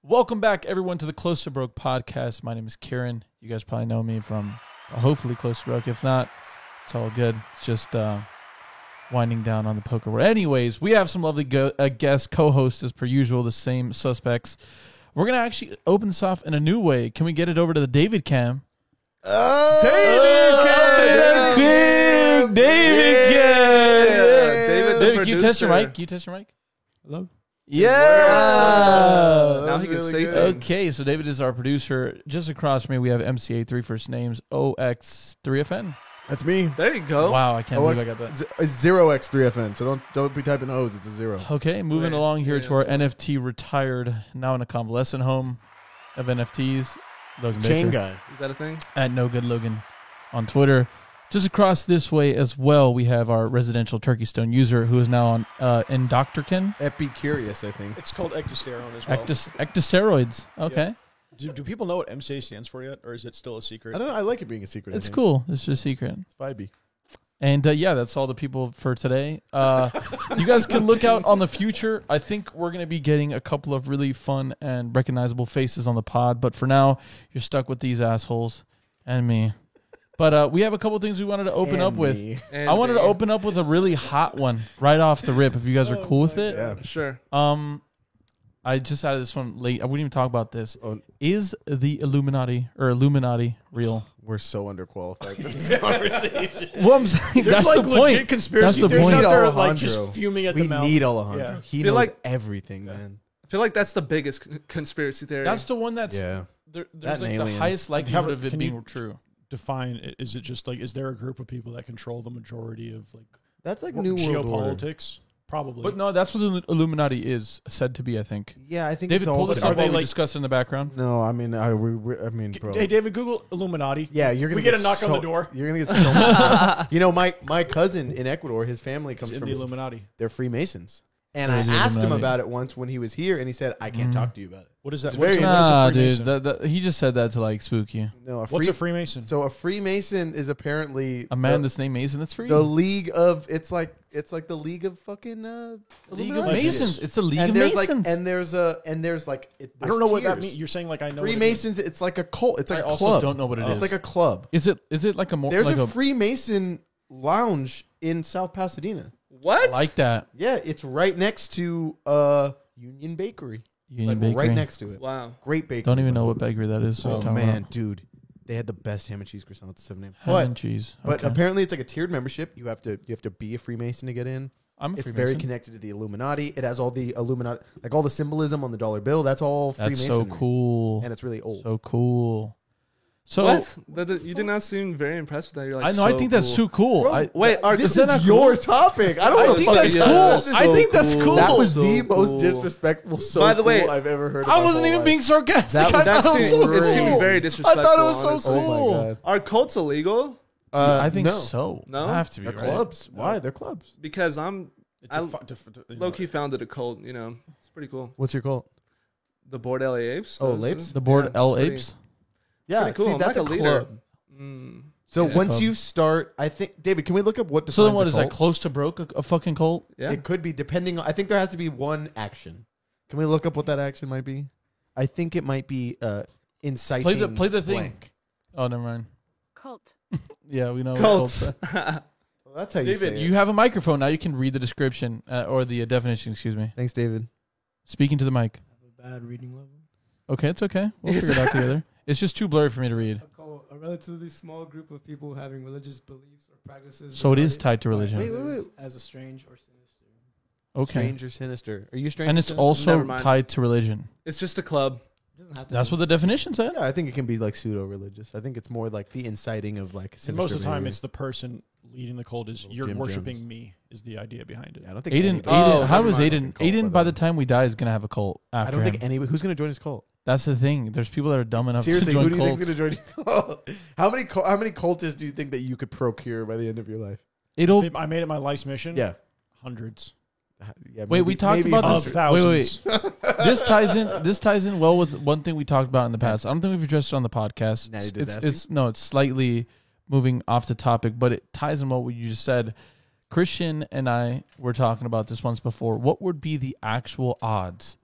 Welcome back, everyone, to the Close to Broke podcast. My name is Kieran. You guys probably know me from hopefully Close to Broke. If not, it's all good. It's just winding down on the poker world. Anyways, we have some lovely guests, co-hosts as per usual, the same suspects. We're going to actually open this off in a new way. Can we get it over to the David cam? David Cam! David, can you test your mic? Hello? Yeah! Now he can say things. Okay, so David is our producer. Just across from me, we have MCA, 3 first names, OX3FN. That's me. There you go. Wow, I can't believe I got that. It's 0x3FN, so don't be typing O's. It's a 0. Okay, moving Wait, along here yeah, to our so- NFT retired, now in a convalescent home of NFTs. Logan Chain Baker. guy. Is that a thing? At No Good Logan on Twitter. Just across this way as well, we have our residential Turkey Stone user who is now on Indoctrican. Epicurious, I think. It's called ectosterone as well. Ectosteroids. Okay. Do people know what MCA stands for yet, or is it still a secret? I don't know. I like it being a secret. It's cool. It's just a secret. It's vibey. And yeah, that's all the people for today. You guys can look out on the future. I think we're going to be getting a couple of really fun and recognizable faces on the pod. But for now, you're stuck with these assholes and me. But we have a couple of things we wanted to open up with. I wanted to open up with a really hot one right off the rip, if you guys are cool with it. Yeah. Sure. I just added this one late. I wouldn't even talk about this. Oh. Is the Illuminati real? We're so underqualified for this conversation. Well, I'm saying There's that's like the legit point. conspiracy That's the theories point. out there, Alejandro. like just fuming at We the mouth. need Alejandro. Yeah. He Feel knows like- everything, man. I feel like that's the biggest conspiracy theory. That's the one that's Yeah. there's That like and the aliens. highest likelihood of it can being you- true. Define, is it just like, is there a group of people that control the majority of like That's like New World Order. geopolitics? Probably. But no, that's what the Illuminati is said to be, I think. Yeah, I think David, it's all. pull this Are up they while we like- discuss it in the background. No, I mean, I mean, bro. Hey, David, Google Illuminati. Yeah, you're gonna We get a knock on the door. You're gonna get so much. You know, my cousin in Ecuador, his family comes It's in from the Illuminati. they're Freemasons, and I They're the asked him Illuminati. about it once when he was here, and he said, "I can't talk to you about it." What is that? It's What's very- a- what is a Nah, Freemason? dude, he just said that to like spook you. No, What's a Freemason? So a Freemason is apparently A man the, that's named Mason, that's free. the league of it's like the league of fucking League of Illuminati. Masons. It's a League And of there's Masons. there's like I don't know what that tiers. means. You're saying like I know. Freemasons. It's like a cult. It's like I a also club. don't know what it is. It's like a club. Is it like a more There's like a Freemason lounge in South Pasadena. what? like that Yeah, it's right next to Union Bakery. Union Like Bakery? right next to it. Wow. Great bakery. Don't even know what bakery that is. So Oh we're talking man, about. dude, they had the best ham and cheese croissants at 7 a.m. Ham and cheese. But Okay. apparently it's like a tiered membership. You have to be a Freemason to get in. I'm a It's Freemason. very connected to the Illuminati. It has all the Illuminati, like all the symbolism on the dollar bill. That's all That's Freemasonry. so cool. And it's really old. So cool. So What? You did not seem very impressed with that. You're like, I know. I think that's too cool. Bro, Wait, are this is that is not your cool? topic. I don't I know. think that's cool. I think that's cool. That was So the most cool. disrespectful. So By the way, cool I've ever heard. In I my wasn't whole even life. being sarcastic. That was- I that thought it was so seemed, it seemed cool. very I disrespectful. thought it was so honestly. cool. Oh my god. Are cults illegal? I think no. so. No? They have to be. They're right? clubs. Why? They're clubs. Because I you know, low key founded a cult. You know, it's pretty cool. What's your cult? The Board LA Apes. Oh, Those Lapes? are- The board yeah, L it's pretty- apes. Yeah, Pretty cool. see, I'm that's like a a leader. club. Mm. So Yeah. once Club. you start, I think, David, can we look up what defines So then, what a is cult? that? Close to broke? A fucking cult? Yeah. It could be depending on. I think there has to be one action. Can we look up what that action might be? I think it might be inciting. Play the thing. blank. Oh, never mind. Cult. Yeah, we know. what Cults. cults are. Well, that's how you say David, it. you have a microphone now. You can read the description or the definition. Excuse me. Thanks, David. Speaking to the mic. bad reading level. Okay, it's okay. We'll figure it out together. It's just too blurry for me to read. A relatively small group of people having religious beliefs or practices. So it is regarded tied to by religion. Wait, wait, others wait. As a strange or sinister. Okay. Strange or sinister? Are you strange? And or it's sinister? also Never mind. tied to religion. It's just a club. It doesn't have to That's be. what the definition said. Yeah, I think it can be like pseudo-religious. I think it's more like the inciting of like. And most of the time, sinister it's the person leading the cult is Little you're Jim worshiping Jones. me is the idea behind it. behavior. Yeah, I don't think Aiden, anybody- Oh, how never is mind. Aiden? Cult, Aiden, by the time we die, is gonna have a cult I after don't him. think anybody who's going to join his cult. That's the thing. There's people that are dumb enough Seriously, to who join do you cults. think's going to join your cult? How many cultists do you think that you could procure by the end of your life? It'll. If I made it my life's mission. Yeah. Hundreds Yeah, Wait, we talked maybe about of this. thousands. This ties in well with one thing we talked about in the past. I don't think we've addressed it on the podcast. Natty It's Disaster? it's slightly moving off the topic, but it ties in what you just said. Christian and I were talking about this once before. What would be the actual odds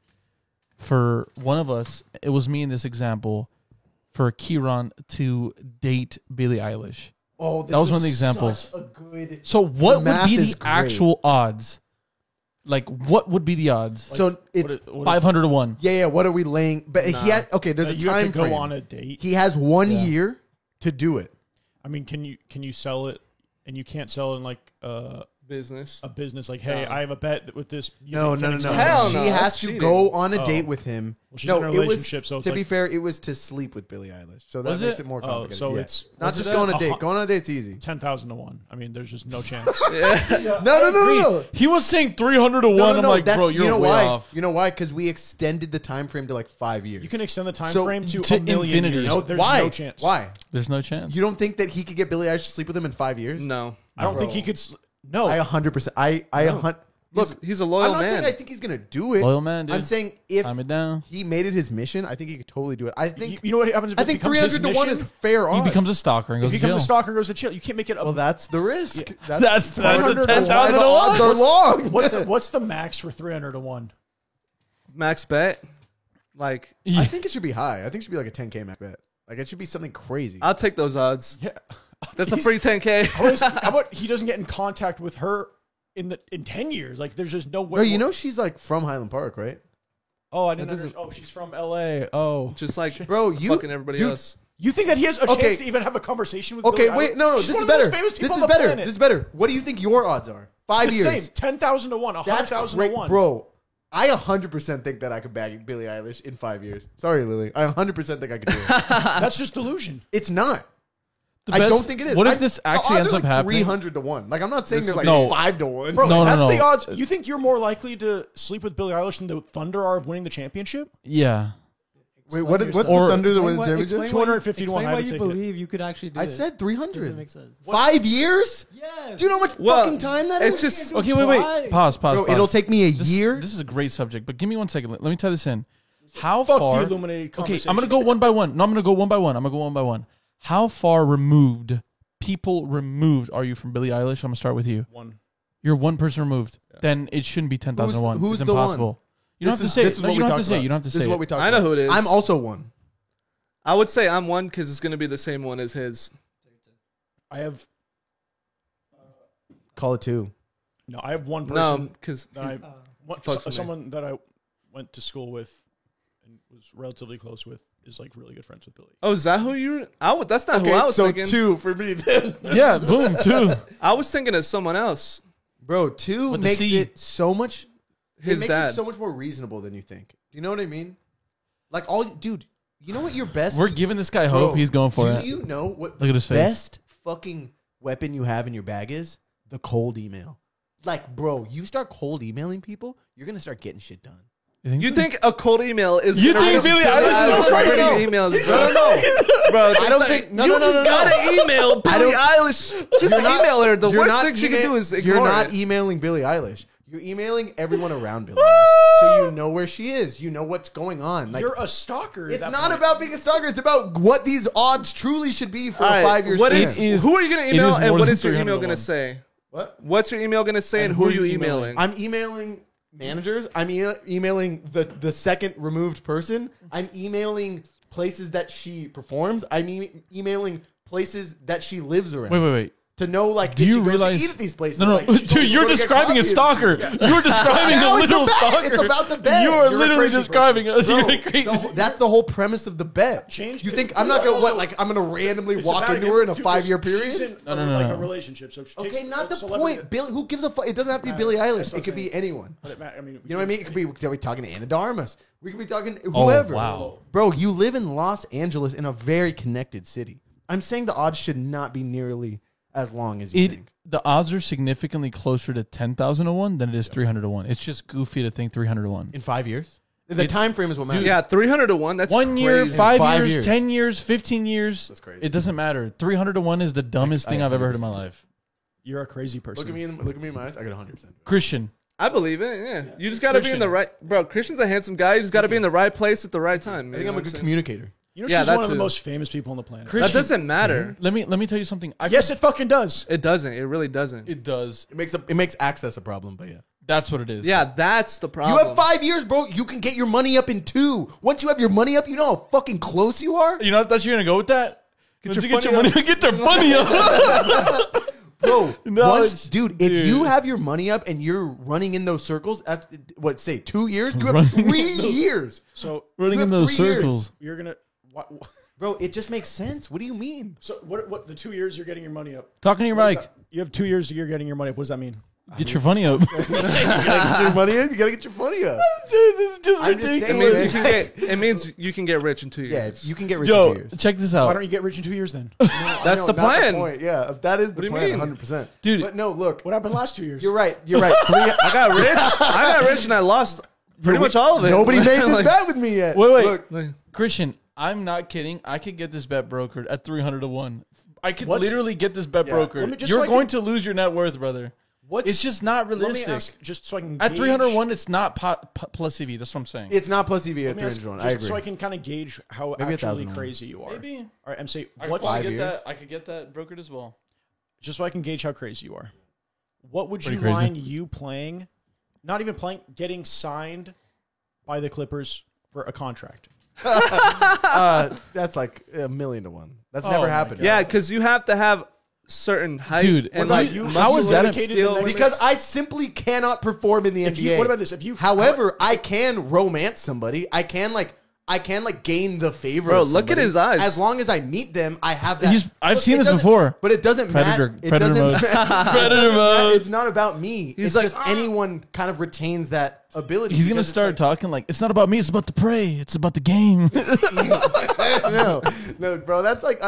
for one of us, it was me in this example, for Kieran to date Billie Eilish. Oh, That was one of the examples. Such a good. So what would math be is the great. actual odds? Like, what would be the odds? So it's 500 to 1. yeah. What are we laying? But he had there's a you have time to go frame. on a date. He has 1 Yeah. year to do it. I mean, can you sell it? And you can't sell in like Business. a business. Like, hey, No. I have a bet with this. You No. can extend Hell it. no, She has that's to cheating. go on a Oh. date with him. Well, she's no, in a it was relationship, so it's to like, be fair, it was to sleep with Billie Eilish. So that Was makes it? it more oh, complicated. so Yeah. it's Not was just it go on that? a date. Going on a date's easy. 10,000 to 1. I mean, there's just no chance. No. He was saying 300 to 1. No, I'm like, that's- bro, you're you know way why? off. You know why? Because we extended the time frame to like 5 years. You can extend the time So, frame to to a million infinity. years. No, There's why? no chance. Why? There's no chance. You don't think that he could get Billie Eilish to sleep with him in 5 years? No. I don't think he could. No. I 100%. Look, He's a loyal I'm not man. saying I think he's gonna do it. Loyal man, dude. I'm saying if Time it down. he made it his mission, I think he could totally do it. I think you know what happens if I it think becomes his 300 to 1 is mission? fair He odds. becomes a stalker and If goes he to becomes jail. a stalker and goes to jail, you can't make it a well, that's the risk. That's the 300 10,000 why to the 1. odds are long. What's the max for 300 to 1? Max bet. Like, I think it should be high. I think it should be like a 10K max bet. Like it should be something crazy. I'll take those odds. Yeah. That's a free 10K. How about he doesn't get in contact with her in 10 years? Like, there's just no way. Bro, you know she's like from Highland Park, right? Oh, I didn't. That doesn't- Oh, she's from L.A. Oh, Just like Bro, you fucking everybody dude, else. you think that he has a Okay. chance to even have a conversation with? Okay, Billie wait, Eilish? no, She's this one is of the most better. famous This people is on the better. planet. This is better. What do you think your odds are? 5 The years. same, 10,000 to 1, That's 100,000 to great, 1. bro. I 100% think that I could bag Billie Eilish in 5 years. Sorry, Lily. I 100% think I could do it. That's just delusion. It's not. The I best- don't think it is. What if this the actually odds ends are up like happening? 300 to 1. Like I'm not saying they're like No. 5 to 1. Bro, No, that's no. the odds. You think you're more likely to sleep with Billie Eilish than the Thunder are of winning the championship? Yeah. Wait, what's Or- the Thunder to win the Explain championship? why- 250 to 1, Explain I why would you say believe you could actually do I it. said Doesn't 300. make sense. 5 years? Yes. Do you know how much Well, fucking time that it's is? just Okay, wait. Pause. Bro, it'll take me a year. This is a great subject, but give me 1 second. Let me tie this in. How Fuck far? the illuminated Okay, conversation. I'm gonna go one by one. No, I'm gonna go one by one. How far removed, people removed, are you from Billie Eilish? I'm gonna start with you. 1. You're one person removed. Then it shouldn't be 10,001. Who's It's the one? impossible. You don't have to say This it. is No, what you we don't have talked to say it. about. You don't have to This say is what it. we talked I about. know who it is. I'm also one. I would say I'm one because it's going to be the same one as his. I have Call it 2. I have one No, person because that I Fucks with me. someone that I went to school with and was relatively close with is like really good friends with Billy. oh, is that who you? That's not who I was so thinking. 2 for me then. Yeah, boom, two. I was thinking of someone else. Bro, 2 With the makes C. it so much. His it makes dad. it so much more reasonable than you think. Do you know what I mean? Like dude. You know what your best? We're giving this guy hope. Bro, He's going for do it. you know what Look at his face. best fucking weapon you have in your bag is? The cold email. Like, bro, you start cold emailing people, you're gonna start getting shit done. You think a cold email is? You gonna think be- Billie Eilish is writing crazy? emails? No. Bro, I don't think. No, you no, no, just no, gotta no. email I Billie don't- Eilish. Just You're not- email her. The you're worst not thing she can do is ignore You're not it. emailing Billie Eilish. You're emailing everyone around Billie Eilish, so you know where she is. You know what's going on. Like, You're a stalker. at it's that not point. about being a stalker. It's about what these odds truly should be for All a right, 5 year what span. is- is- who are you gonna it email, is and more what than is your 300 email to gonna 1. say? What? What's your email gonna say, and who are you emailing? I'm emailing managers. I'm emailing the second removed person. I'm emailing places that she performs. I'm emailing places that she lives around. Wait. To know, like, Do if you she goes realize- to eat at these places. No, like, she dude, goes to you're go to get describing a coffee. stalker. You're describing No, a it's literal bet. stalker. It's about the bet. You are You're a literally crazy describing us. Bro, You're crazy. that's the whole premise of the bet. Change- You think I'm not gonna Also- I'm gonna randomly It's walk about into her in a dude, 5 year she's period? in No, like no. a relationship. So she takes Okay, not a the celebrity- point. Billy, who gives a fuck? It doesn't have to be Right. Billie That's Eilish. what It could I'm be saying. anyone. But I mean, You know what I mean? It could be we talking Anna Darmus. We could be talking Oh, whoever. wow. Bro, you live in Los Angeles in a very connected city. I'm saying the odds should not be nearly as long as you think. The odds are significantly closer to 10,000 to 1 than it is 300 to 1. It's just goofy to think 300 to 1. In 5 years? The It's- time frame is what matters. Yeah, 300 to 1. That's 1 year, crazy. 5 5 years, years. 10 years, 15 years. That's crazy. It doesn't matter. 300 to 1 is the dumbest thing I've ever heard in my life. You're a crazy person. Look at me in my eyes. I got 100%. Christian. I believe it. Yeah, you just gotta be in the right. Bro, Christian's a handsome guy. You just gotta be in the right place at the right time. I think I'm a good communicator. You know, Yeah, she's that one of the too. most famous people on the planet. That Christian. doesn't matter. Let me tell you something. Yes, it fucking does. It doesn't. It really doesn't. it does. It makes access a problem, but yeah. That's what it is. Yeah, that's the problem. You have 5 years, bro. You can get your money up in 2. Once you have your money up, you know how fucking close you are? You know, I thought you were going to go with that. Get Once your you get your money up. Bro, No, once, dude, if you dude. have your money up and you're running in those circles, at, what, say 2 years? You have 3 years. So Running You in have those 3 years. circles. you're gonna. Bro, it just makes sense. What do you mean? So what? The 2 years you're getting your money up. Talking to your What is mic. that? You have 2 years. You're getting your money up. What does that mean? Get your funny up. You gotta get your money in. You gotta get your money up. Dude, this is just I'm just ridiculous. saying, It means you can get rich in 2 Yeah, years. you can get rich in Yo, 2 years. check this Why out. don't you get rich in 2 years then? That's the Not plan. point. Yeah, that is the do you plan, mean? 100%. Dude. But no, look, What happened last 2 years? you're right. You're right. I got rich and I lost pretty much all of it. Nobody made this Like, bet with me yet. Wait. Look, like, Christian, I'm not kidding. I could get this bet brokered at 300 to 1. I could What's- literally get this bet Yeah. brokered. Let me just You're so I going can- to lose your net worth, brother. What's, It's just not Let realistic. me ask, just so I can At gauge, 301, it's not plus EV. That's what I'm saying. it's not plus EV at let me ask, 301. just I agree. so I can kind of gauge how Maybe actually 1,001. crazy you are. Maybe. All right, MC. I could What's probably 5 get years? that. I could get that brokered as well. just so I can gauge how crazy you are? What would Pretty you crazy. mind you playing? Not even playing, getting signed by the Clippers for a contract. That's like 1,000,000 to 1. That's Oh never my happened. God. yeah, because you have to have certain height. Dude, and what like about you? muscle How is that indicated skill? limits. Because I simply cannot perform in the If NBA. you, what about this? If you, However, I can romance somebody. I can gain the favor. Bro, of look at somebody. his eyes. As long as I meet them, I have that. I've seen it this doesn't- before. But it doesn't Predator- matter. It predator doesn't mode. matter. Predator mode. It's not about me. He's It's like, just anyone kind of retains that ability. He's going to because it's start talking like, it's not about me. It's about the prey. It's about the game. no, bro. That's like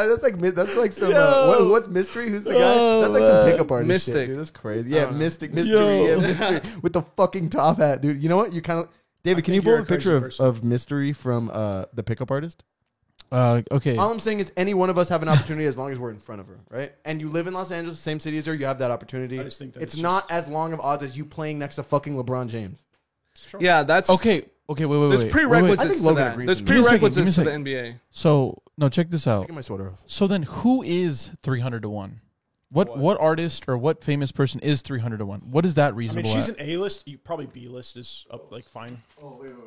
some. Yo. What's mystery? Who's the guy? That's like some pickup artist. Mystic. Shit, dude. That's crazy. Yeah, know. mystery. Yo. Yeah, mystery with the fucking top hat, dude. You know what? You kind of. David, can you think pull you're up a a picture crazy of, person. of mystery from the pickup artist? Okay. All I'm saying is any one of us have an opportunity as long as we're in front of her, right? And you live in Los Angeles, same city as her, you have that opportunity. I just think that it's it's not as long of odds as you playing next to fucking LeBron James. Yeah, that's Okay. Wait. There's Wait, prerequisites I think to Logan that. agrees There's with me. Give me a second, prerequisites to give the me a NBA. So, no, check this out. Get my sweater off. So then who is 300 to 1? What artist or what famous person is 300 to 1? What is that I reasonable mean, she's at? an A-list. Probably B-list is up like fine.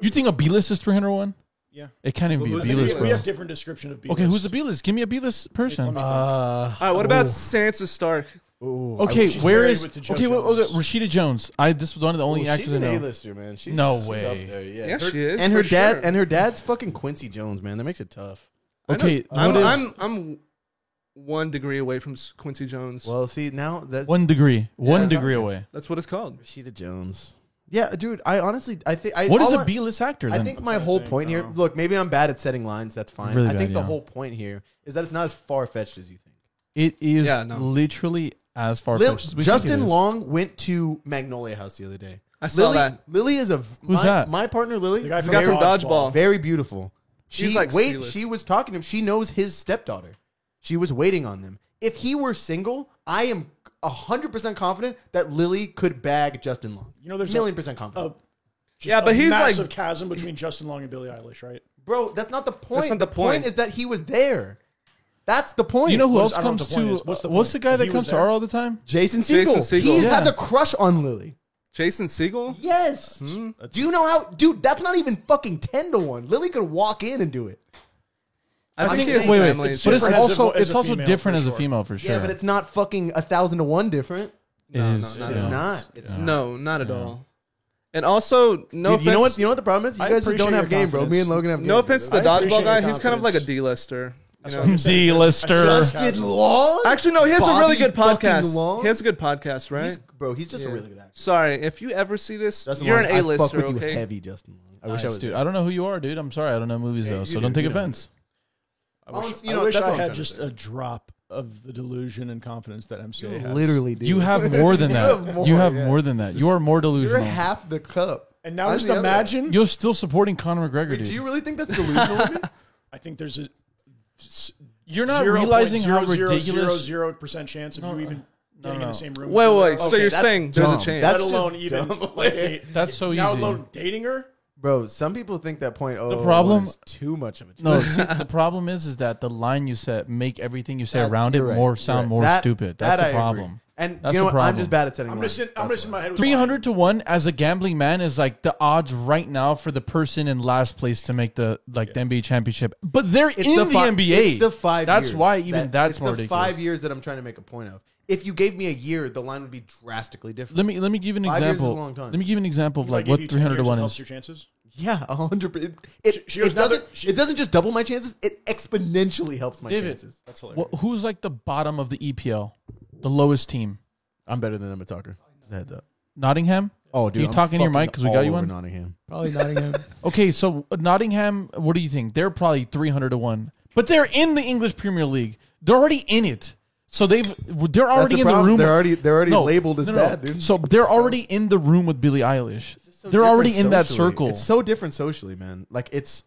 You think a B-list is 300 to 1? Yeah. It can't even be a who's I think B-list, we bro. have different description of B-list. Okay, who's the B-list? Give me a B-list person. All right, what about Sansa Stark? Okay, she's where married is with the Joe okay? Jones. Rashida Jones. This was one of the only actors she's I an know. A-lister, man. She's, No she's way. up there, yeah. Yeah, she is. And her for dad sure. and her dad's fucking Quincy Jones, man. That makes it tough. Okay, I'm 1 degree away from Quincy Jones. Well, see now that's 1 degree, one Yeah, degree away. That's what it's called. Rashida Jones. Yeah, dude. I honestly, I think What is all a B-list actor? I Then? think my whole point here. Look, maybe I'm bad at setting lines. That's fine. Really I think bad, the yeah. whole point here is that it's not as far fetched as you think. it is Yeah, no. literally as far Lil- fetched as we Justin think it is. Long went to Magnolia House the other day. I saw Lily, that. Lily is Who's that? My partner Lily. The guy is from The guy from very, Dodgeball. very beautiful. She's like C-list. she was talking to him. She knows his stepdaughter. She was waiting on them. If he were single, I am 100% confident that Lily could bag Justin Long. You know, there's $1,000,000% confident. Yeah, but he's like- massive chasm between Justin Long and Billie Eilish, right? Bro, that's not the point. not the point. Is that he was there. That's the point. You know who Well, else I don't know comes what the point to? is. What's the What's point? the guy If that he comes was to there? R all the time? Jason Segel. Jason Segel. He Yeah. has a crush on Lily. Jason Segel? Yes. Do you know how? Dude, that's not even fucking 10 to 1. Lily could walk in and do it. I I'm think saying- his Wait, family but is it's different as also a- as it's a also female, different for as a sure. female for sure. Yeah, but it's not fucking 1,000 to 1 different. It No, is. no, not It's at all. not. It's not. No, not at Yeah. all. And also, no Dude, you know offense. what? You know what the problem is? You I guys just appreciate don't have your game, bro. Me confidence. and Logan have game. No offense to I the dodgeball appreciate guy, your he's kind of like a confidence. D-lister. That's You what know? I'm saying. D-lister. Justin Long. Actually, no, he has a really Bobby good fucking podcast. Long? He has a good podcast, right? He's just a Yeah. really good actor. Sorry, if you ever see this, Justin you're Long, an I fuck A-lister, with you okay? heavy, Justin Long. I wish I Nice, was. dude. there. I don't know who you are, dude. I'm sorry. I don't know movies Yeah, though, you so do, don't take you know. offense. I wish, You know, I, wish that's all I I'm had trying to just say. a drop of the delusion and confidence that MCA You has. literally do. You have more than have that. more, You have yeah. more than that. You are more You're delusional. half the cup. And now I'm just the other. imagine. You're still supporting Conor McGregor, Wait, dude. do you really think that's delusional of me? I think there's a You're not realizing how ridiculous. 0.000% chance of you even getting in the same room. Wait, with wait. her. So you're that's saying there's a dumb. chance? That's let alone just even dumb. like, date, That's so now easy. alone dating her. Bro, some people think that point. Oh, problem- is too much of a. No, see, the problem is that the line you set make everything you say around it You're right, more you're sound right. more That- stupid. that That's I the agree. problem. And That's you know the what? I'm problem. just bad at setting I'm lines. just That's in why. my head. With 300 to 1 as a gambling man is like the odds right now for the person in last place to make the the NBA championship. But they're in the NBA. It's the 5 That's years. why even that's it's more the ridiculous. 5 years that I'm trying to make a point of. If you gave me a year, the line would be drastically different. Let me give you an 5 years is a example. long time. Let me give you an example of If I like give what you 10 300 to years, it 1 helps is. Oh, your chances. Yeah, 100%. It She goes, it doesn't just double my chances. It exponentially helps my David. chances. That's hilarious. Who's like the bottom of the EPL, the lowest team? I'm better than Emma Tucker. Just a heads up. Nottingham. Oh, Can you talk in your mic? 'Cause we got you one? Nottingham. Probably Nottingham. Okay, so Nottingham. What do you think? They're probably 300 to 1, but they're in the English Premier League. They're already in it, so they're already in the room. They're already No, labeled as no, bad, dude. So they're already in the room with Billie Eilish. So They're already different in that socially. circle. It's so different socially, man. Like it's,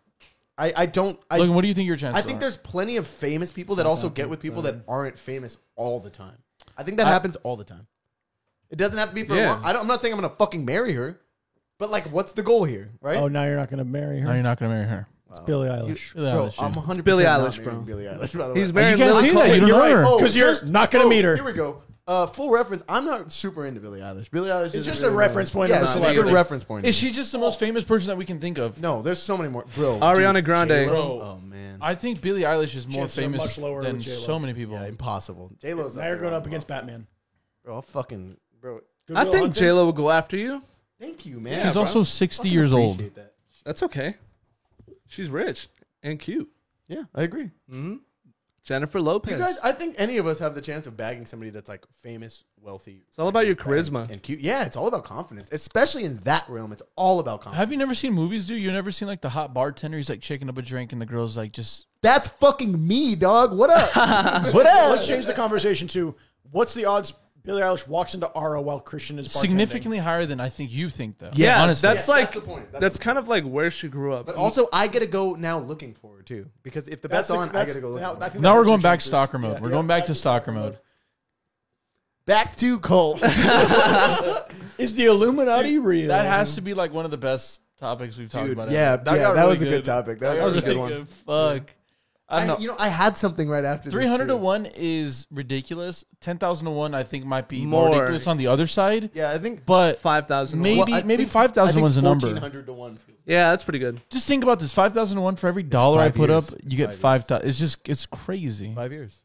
I don't. Logan, what do you think your chances I think are? there's plenty of famous people that also get with people that aren't famous all the time. I think that happens all the time. It doesn't have to be for a Yeah. long. I'm not saying I'm gonna fucking marry her, but like, what's the goal here, right? Oh, now you're not gonna marry her. No, you're not going to marry her. It's Billie Eilish. Billie Bro, Eilish, I'm yeah. 100% Billie not Eilish, marrying bro. Billie Eilish, by the way. He's marrying You can't Lily say that. Collins. You don't You're know right. her. Oh, 'Cause you're just- not gonna meet her. Here we go. Full reference. I'm not super into Billie Eilish. Billie Eilish is It's just a reference point Yeah, of a it's just a good celebrity. reference point. Is she just the most famous person that we can think of? No, there's so many more. Bro, Ariana dude, Grande. J-Lo? Bro. Oh man, I think Billie Eilish is more Chances are famous much lower than with J-Lo. so many people. yeah, impossible. J Lo's Now you're going up against Batman. Bro, I'll fucking bro. I Goodwill think Hunting? J Lo will go after you. Thank you, man. She's bro. also 60 Fucking years old. appreciate that. That's okay. She's rich and cute. Yeah, I agree. Mm-hmm. Jennifer Lopez. You guys, I think any of us have the chance of bagging somebody that's like famous, wealthy. It's all about your charisma. and cute. Yeah, it's all about confidence, especially in that realm. It's all about confidence. Have you never seen movies, dude? You've never seen like the hot bartender? He's like shaking up a drink and the girl's like just. That's fucking me, dog. What up? What else? Let's change the conversation to what's the odds Billie Eilish walks into Ara while Christian is bartending? Significantly higher than I think you think, though. Yeah, honestly. that's Yeah, like that's the point. that's kind of like where she grew up. But also, I get to go now looking for her too, because if the bet's on, I get to go look. now, for her. I think Now that we're hurts going your back chances. stalker mode. We're going back to stalker mode. Back to Cole. Is the Illuminati real? That has to be like one of the best topics we've talked Dude, about. yeah, ever. yeah, got that really was a good topic. That That was was a good really one. Fuck. I don't know. I had something right after. 300 to this too. 1 is ridiculous. 10,000 to 1 I think might be more More. ridiculous on the other side. Yeah, I think. But 5,000. Maybe- I think- 5,000 I think was the number. 1,400 to 1. Yeah, that's pretty good. just think about this. 5,000 to 1 for every dollar I 5 put years. up, you get 5 years. 5,000. It's crazy. 5 years.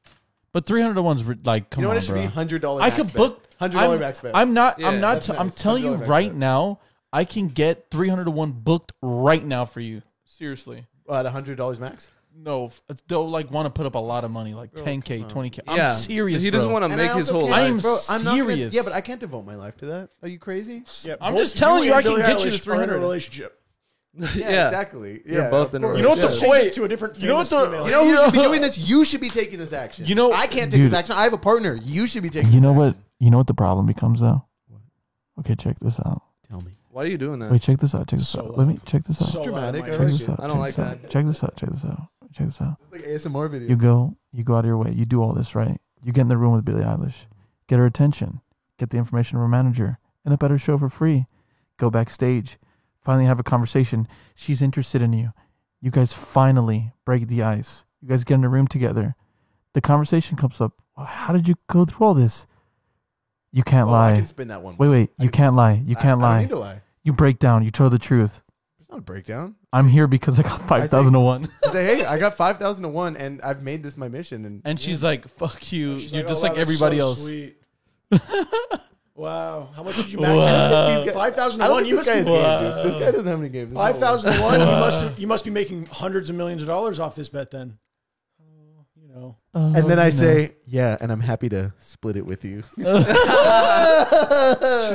But 300 to 1's like, come You know on, what? It should bro. be $100. I could book $100 max bet. I'm not. Yeah, I'm not. that's I'm nice. telling you $100 max right bet. now. I can get 300 to 1 booked right now for you. Seriously. At $100 max. No, they'll like want to put up a lot of money, like 10K, 20K. Yeah, I'm serious. He doesn't bro. want to And I make his also whole can't- I am life. Bro, I'm not gonna- serious. Yeah, but I can't devote my life to that. Are you crazy? Yeah, I'm both just telling you, and I can Billie get you to Eilish are in 300. a relationship. Yeah. exactly. You're Yeah, both of in a course. You know what Just the change wait? it to a different You know what famous the- female. You know who should be doing this? You should be taking this action. You know- I can't take Dude. this action. I have a partner. You should be taking. You this know action. what? You know what the problem becomes though. Okay, check this out. Tell me. Why are you doing that? Wait, check this out. Check this So out. Let me check this out. So dramatic. loud, I check like this it. out. I don't like check this out. that. Check this out. Check this out. Check this out. It's like ASMR video. You go out of your way. You do all this, right? You get in the room with Billie Eilish, get her attention, get the information of her manager, end up at her show for free. Go backstage, finally have a conversation. She's interested in you. You guys finally break the ice. You guys get in a room together. The conversation comes up. Well, how did you go through all this? You can't I lie. can spin that one. Wait. You can't lie. You can't I don't lie. need to lie. You break down. You tell the truth. There's no breakdown. I'm here because I got 5,000 to 1. I say, hey, I got 5,000 to 1, and I've made this my mission. And she's like, fuck you. She's You're like, just "Oh, like wow, that's everybody so else. Sweet. Wow. How much did you max Wow. out? 5,000 I to don't 1. think You this must guy's be game, dude. This guy doesn't have any games. 5,000 to 1. You must be making hundreds of millions of dollars off this bet then. You know. And then I say, yeah, and I'm happy to split it with you. She's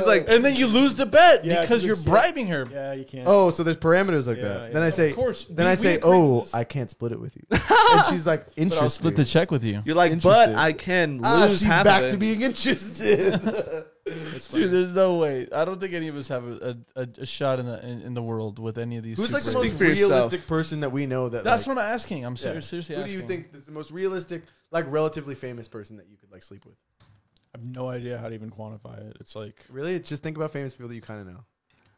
like, and then you lose the bet Yeah, because 'cause you're it's- bribing her. Yeah, you can't. Oh, so there's parameters like Yeah, that. yeah. Then I say, Of course. then we- I we say, agree with oh, this. I can't split it with you. And she's like, But interesting. I'll split the check with you. you're like, Interested. but I can lose Ah, she's half back of it. to being interested. Dude, there's no way. I don't think any of us have a shot in the world with any of these. Who's like the super- most Speak for yourself. realistic person that we know that? That's like, what I'm asking. I'm yeah. seriously Who asking. do you think is the most realistic, like relatively famous person that you could like sleep with? I have no idea how to even quantify it. It's like Really? Just think about famous people that you kind of know.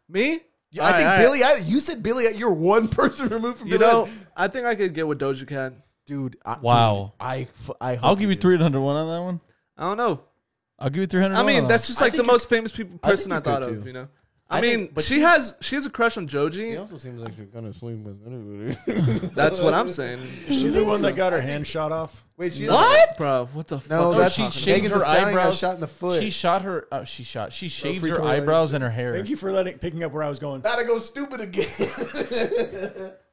Me? I think Alright. Billie Eilish. You said Billie Eilish. You're one person removed from You Billie know, Eilish. I think I could get with Doja Cat. Dude. Wow. I I'll give you 301 on that one. I don't know. I'll give you 300. I mean, that's just I like the think most famous person you I thought could, of. too. You know. I I think- mean, but she she- has a crush on He Joji. also seems like she's gonna sleep with anybody. That's what I'm saying. Is she the one that got her hand shot off? Wait, she What? Bro, what the fuck? No, are you that's she talking shaved Megan her Thee Stallion got eyebrows. shot in the foot. She shot her. She shaved free her toilet. eyebrows and her hair. Thank you for picking up where I was going. About to go stupid again.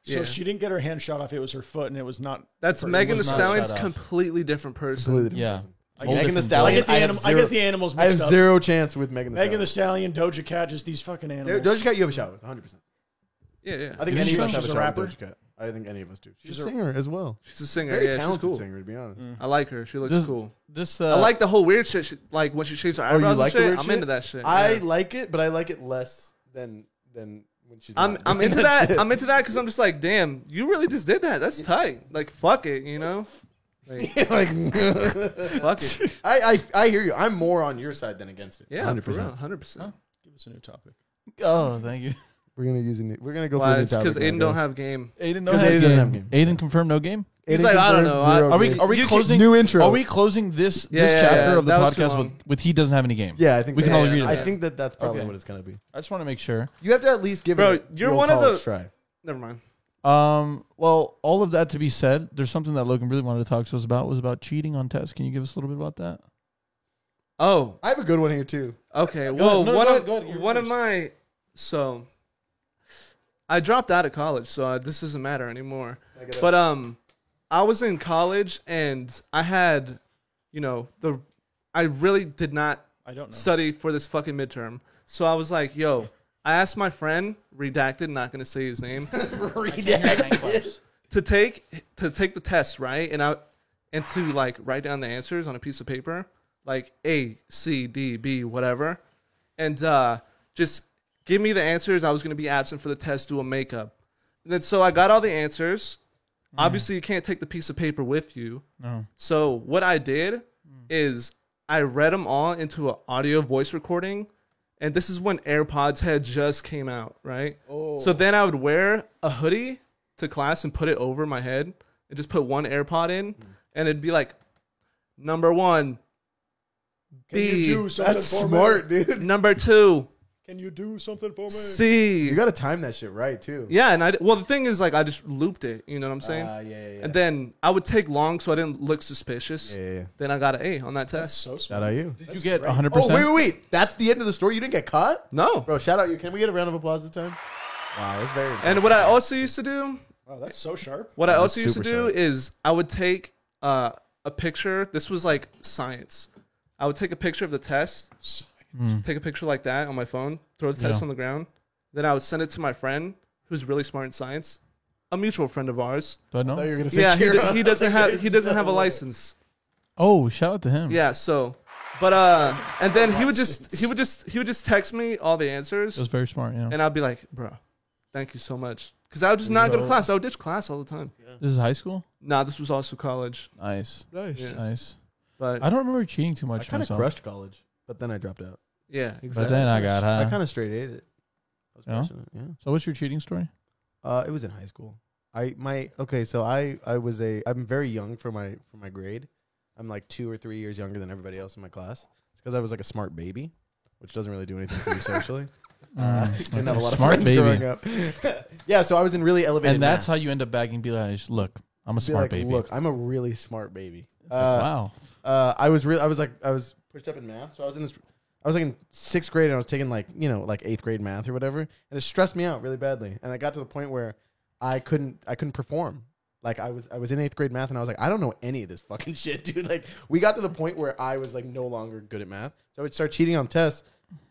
So Yeah. she didn't get her hand shot off. It was her foot, and it was not. That's person Megan Thee was not Stallion's shut off. completely different person. Yeah. I Whole get, Megan Thee different Stallion. I get the I have animal. I zero- get the animals I have mixed up. zero chance with Megan Thee Megan Thee Stallion. Stallion, Doja Cat, just these fucking animals. Doja Cat, you have a shot with 100%. Yeah, yeah. I think You any think of us so? have a She's a shot rapper? with Doja Cat. I think any of us do. She's She's a a- singer as well. She's a singer. Very Yeah, she's talented cool. singer, to be honest. I like her. She looks This- cool. This. I like the whole weird shit. Like when she shaves her Oh, you eyebrows like the and weird shit. I'm shit? into that shit. I yeah. like it, but I like it less than when she's. I'm not I'm doing into that. shit. I'm into that because I'm just like, damn, you really just did that. That's tight. Like, fuck it, you know. Like, Like, fuck it. I hear you. I'm more on your side than against it. Yeah, 100%. 100%. Give us a new topic. Oh, thank you. We're gonna go Why? for a new It's topic. because Aiden now, don't guys. have game. Aiden Because don't Aiden have doesn't have game. game. Aiden confirmed no game. He's Aiden like, I don't confirmed know. zero Are we game. You closing New intro. Are we closing this Yeah, yeah, chapter yeah. of the That was too podcast long. with he doesn't have any game? Yeah, I think We can that- all agree to I that. think that's probably Okay. what it's gonna be. I just want to make sure. You have to at least give Bro, it. you're old one of college the- try. Never mind. Well, all of that to be said, there's something that Logan really wanted to talk to us about was about cheating on tests. Can you give us a little bit about that? Oh, I have a good one here too. okay. Go Well, ahead. No, one go of ahead, go ahead. You're one of first. my so I dropped out of college, so this doesn't matter anymore. But I was in college and I had, I really did not I don't know. study for this fucking midterm. So I was like, yo, I asked my friend, redacted, not gonna say his name, to take the test, right? And to like write down the answers on a piece of paper, like A, C, D, B, whatever, and just give me the answers. I was gonna be absent for the test, do a makeup. And then so I got all the answers. Obviously, you can't take the piece of paper with you. No. So what I did is I read them all into an audio voice recording, and this is when AirPods had just came out, right? Oh. So then I would wear a hoodie to class and put it over my head and just put one AirPod in, and it'd be like, number 1, Can you B, do something That's for smart, me? dude. number 2, Can you do something for me? C. You gotta time that shit right too. Yeah, and the thing is, like, I just looped it, you know what I'm saying? Yeah. And then I would take long so I didn't look suspicious. Yeah. Then I got an A on that That's test. so Shout smart. out you. Did you get great. 100%? Oh wait. That's the end of the story. You didn't get caught, No. bro. Shout out you. Can we get a round of applause this time? Wow, that's very. And impressive. what I also used to do, Wow, that's so sharp. what I That's also used to super do sharp. is I would take a picture. This was like science. I would take a picture of the test, take a picture like that on my phone, throw the test Yeah. on the ground. Then I would send it to my friend who's really smart in science, a mutual friend of ours. Do I I thought you know? were gonna say Yeah, Kira. he doesn't have a license. Oh, shout out to him. Yeah, so, but and then he would just text me all the answers, It was very smart. Yeah. and I'd be like, bro, thank you so much, because I would just not go to class. I would ditch class all the time. This is high school. Nah, this was also college, Nice. Nice. Yeah. Nice. but I don't remember cheating too I much kind of myself. crushed college, but then I dropped out. yeah, But exactly. then I got I high. kind of straight ate it. I was Yeah? crushing it, yeah. So what's your cheating story? It was in high school. So I'm very young for my grade. I'm like 2 or 3 years younger than everybody else in my class. It's because I was like a smart baby, which doesn't really do anything for you socially. Didn't have a lot of Smart friends baby. growing up. Yeah, so I was in really elevated. And that's math. how you end up bagging Billie Eilish. Look, I'm a Be smart like, baby. Look, I'm a really smart baby. Wow. I was pushed up in math, so I was like in 6th grade and I was taking like 8th grade math or whatever, and it stressed me out really badly. And I got to the point where I couldn't perform. Like I was in 8th grade math and I was like, I don't know any of this fucking shit, dude. Like we got to the point where I was like no longer good at math, so I would start cheating on tests.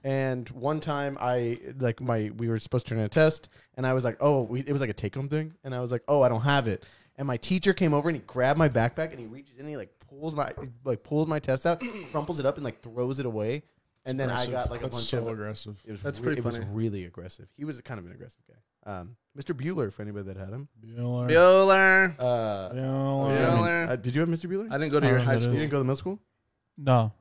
And one time we were supposed to turn in a test, and I was like, it was like a take home thing, and I was like, I don't have it. And my teacher came over and he grabbed my backpack and he reaches in and he pulls my test out, crumples it up and like throws it away. And then I got like a That's bunch so of aggressive. That's pretty it was funny. really aggressive. He was kind of an aggressive guy. Mr. Bueller, for anybody that had him. Bueller. Bueller. Did you have Mr. Bueller? I didn't go to I your don't know high what it You school. didn't go to middle school? No.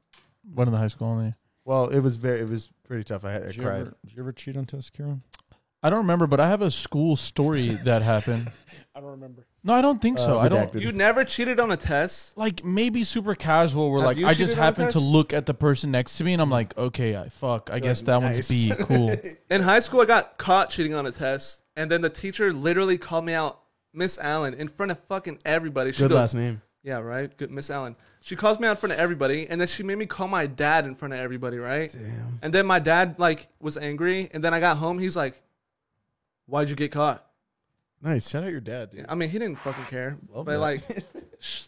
Went in the high school only. Well, it was pretty tough. I Did you cried. ever cheat on tests, Kieran? I don't remember, but I have a school story that happened. I don't remember. No, I don't think so. I don't. redacted. You never cheated on a test? Like maybe super casual, where Have like you I just cheated on happened to tests? look at the person next to me, and I'm like, okay, I guess that one's nice. B. Cool. In high school, I got caught cheating on a test, and then the teacher literally called me out, Miss Allen, in front of fucking everybody. She Good goes, last name. Yeah, right? Good, Miss Allen. She calls me out in front of everybody, and then she made me call my dad in front of everybody, right? Damn. And then my dad, like, was angry, and then I got home, he's like, why'd you get caught? Nice. Shout out your dad, dude. I mean, he didn't fucking care. Love but, that. like,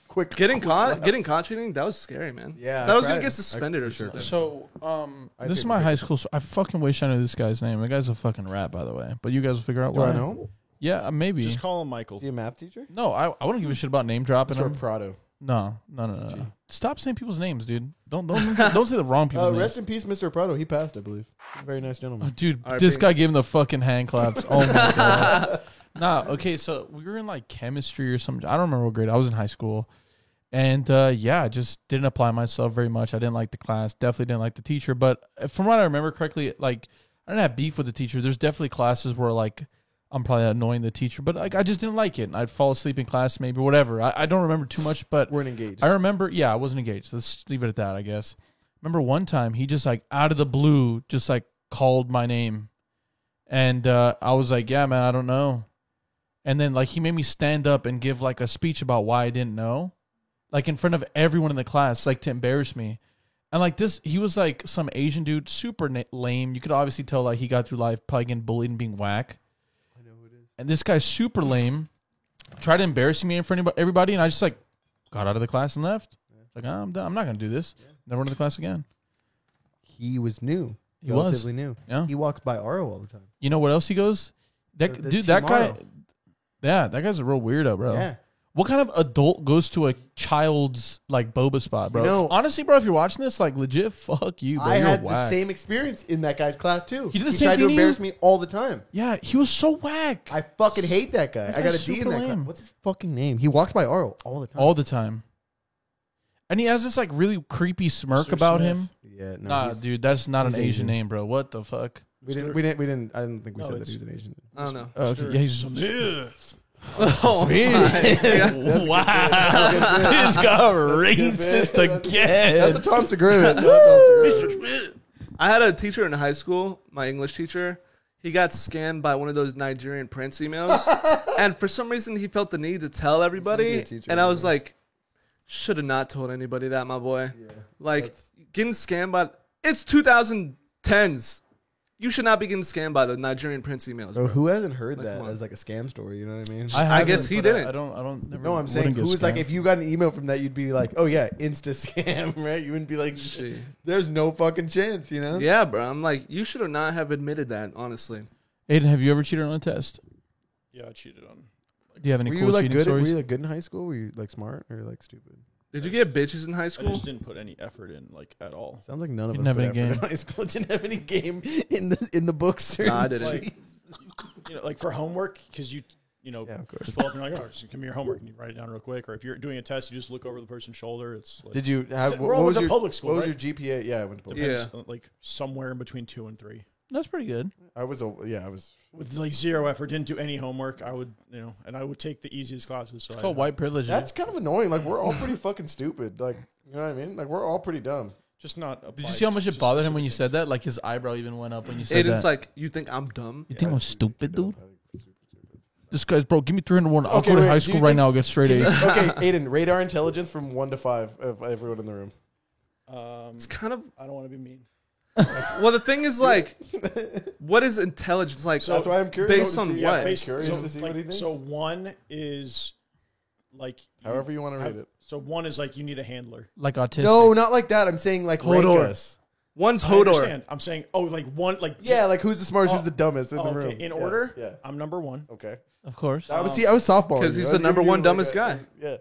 Quick. getting quick caught laughs. cheating, that was scary, man. Yeah, That was I going to cried. get suspended I or for sure something. So, I this is think my we high did. school. I fucking wish I knew this guy's name. The guy's a fucking rat, by the way. But you guys will figure out Do why. I know? Yeah, maybe. Just call him Michael. Is he a math teacher? No, I wouldn't give a shit about name dropping Mr. him. Prado. No. Gee. Stop saying people's names, dude. Don't say the wrong people's names. Rest in peace, Mr. Prado. He passed, I believe. He's a very nice Oh, gentleman. dude, R.I.P. this guy gave him the fucking hand claps. Oh my god. Nah, okay, so we were in like chemistry or something. I don't remember what grade. I was in high school. And I just didn't apply myself very much. I didn't like the class. Definitely didn't like the teacher. But from what I remember correctly, like I didn't have beef with the teacher. There's definitely classes where like I'm probably annoying the teacher, but like I just didn't like it. I'd fall asleep in class maybe, whatever. I don't remember too much, but Weren't engaged. I remember, I wasn't engaged. Let's leave it at that, I guess. Remember one time he just like out of the blue just like called my name. And I was like, yeah, man, I don't know. And then like he made me stand up and give like a speech about why I didn't know. Like in front of everyone in the class, like to embarrass me. And like this, he was like some Asian dude, super lame. You could obviously tell like he got through life probably getting bullied and being whack. I know who it is. And this guy's super lame. Tried to embarrass me in front of everybody, and I just like got out of the class and left. Like, I'm done. I'm not gonna do this. Never went to the class again. He was new. He was. Relatively new. Yeah. He walks by Aro all the time. You know what else he goes? That The dude, that guy. Team Yeah, that guy's a real weirdo, bro. Yeah. What kind of adult goes to a child's like boba spot, bro? You know- Honestly, bro, if you're watching this, like legit, fuck you, bro. I You're had the whack. same experience in that guy's class too. He did the same tried thing to to you? embarrass me all the time. Yeah, he was so whack I fucking hate that guy. That I got a guy's D in super that class. lame. What's his fucking name? He walks by Aro all the time. all the time. And he has this like really creepy smirk Mr. about Smith. him. Yeah, no, Nah, he's- dude, that's not an he's Asian Asian. name, bro. What the fuck? we didn't. I didn't think we No, said that it's- he was an Asian. I don't know. Oh, okay. Yeah, he's Smith. Oh, my. Yeah. wow. This got racist again. That's a Tom Segura. Mr. Smith. I had a teacher in high school, my English teacher. He got scammed by one of those Nigerian Prince emails. And for some reason, he felt the need to tell everybody. He's a good teacher, And I was man. like, should have not told anybody that, my boy. Yeah. Like, That's- getting scammed by... It's 2010s. You should not be getting scammed by the Nigerian Prince emails, So bro. who hasn't heard Like, that come on. as like a scam story? You know what I mean? I guess haven't, he but didn't. I don't. Never, No, I'm saying wouldn't get who's like scammed. if you got an email from that, you'd be like, oh yeah, insta scam, right? You wouldn't be like, Shit. there's no fucking chance, you know? Yeah, bro. I'm like, you should have not have admitted that, honestly. Aiden, have you ever cheated on a test? Yeah, I cheated on. Do you have any Were cool you like cheating good? Were stories? you like good in high school? Were you like smart or like stupid? Did you get bitches in high I school? just didn't put any effort in, like, at all. Sounds like none of You us didn't put have any effort in high school. Didn't have any game in the books. Or Nah, I in the didn't. streets. You know, like for homework, because you know, Yeah, of course. just pull up and you're like, oh, just give me your homework, and you write it down real quick. Or if you're doing a test, you just look over the person's shoulder. It's like, Did you have? We're all What was went to your public school, What was right? your GPA? Yeah, I went to public. Yeah. depends, like somewhere in between 2 and 3. That's pretty good. I was. I was. With like zero effort, didn't do any homework. I would, and I would take the easiest classes. So It's called white privilege. That's kind of annoying. Like we're all pretty fucking stupid. Like you know what I mean? Like we're all pretty dumb. just not. Did you applied see how much to it bothered him when specific you things. said that? Like his eyebrow even went up when you said Aiden's that. like, you think I'm dumb? You think I'm stupid, dude? I think we're super stupid. This guy's, bro, give me 301. I'll Okay, go to wait, high do school you right think- now. I'll get straight A's. Okay, Aiden, radar intelligence from 1 to 5 of everyone in the room. It's kind of... I don't want to be mean. Well, the thing is, like, what is intelligence? Like, That's why I'm curious. based to on see- what? I'm curious so, to see like, what he thinks. so 1 is like However you want to rate it. So 1 is like you need a handler. Like autistic. No, not like that. I'm saying like rank Hodor. us. One's I Hodor. understand. I'm saying, like 1, like Yeah, like who's the smartest, Oh, who's the dumbest in the okay, room. in Yeah, order? Yeah. I'm number 1. Okay. Of course. I was softballing 'Cause you. he's I the was number giving you, one like, dumbest guy. Yeah.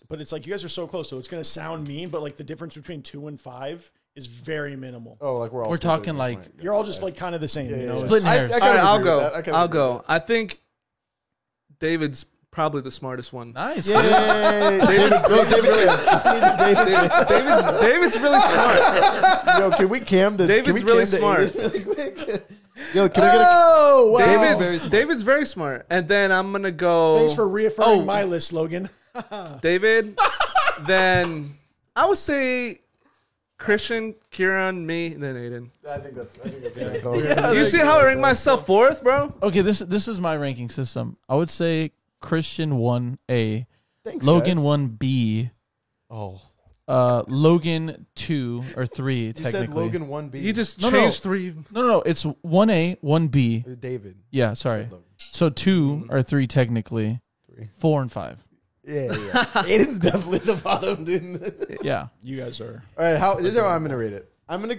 But it's like you guys are so close, so it's gonna sound mean, but like the difference between 2 and 5 is very minimal. Oh, like we're all. We're stupid talking at this like- point. You're all just like kind of the same, Yeah, you yeah, know. yeah. Splitting hairs. I All right, kinda I'll agree with go. that. I kinda I'll agree with go. I think David's probably the smartest one. Nice. Yay! David's David's really smart. Yo, can we cam the? David's can we really cam the smart. Aiden really quick? Yo, can I get a? Oh, wow. David's very smart. And then I'm gonna go. Thanks for reaffirming Oh. my list, Logan. David. Then I would say Christian, Kieran, me, and then Aiden. I think that's You see how I rank myself fourth, bro? Okay, this is my ranking system. I would say Christian 1A, Thanks, Logan guys. 1B, Oh, Logan 2 or 3 you technically. said Logan 1B. You just No, changed three. No, it's 1A, 1B. David. Yeah, sorry. Logan. So 2 or 3 technically. 3. 4 and 5. Yeah. Aiden's definitely the bottom, dude. Yeah. You guys are. All right, this is how I'm gonna rate it. I'm gonna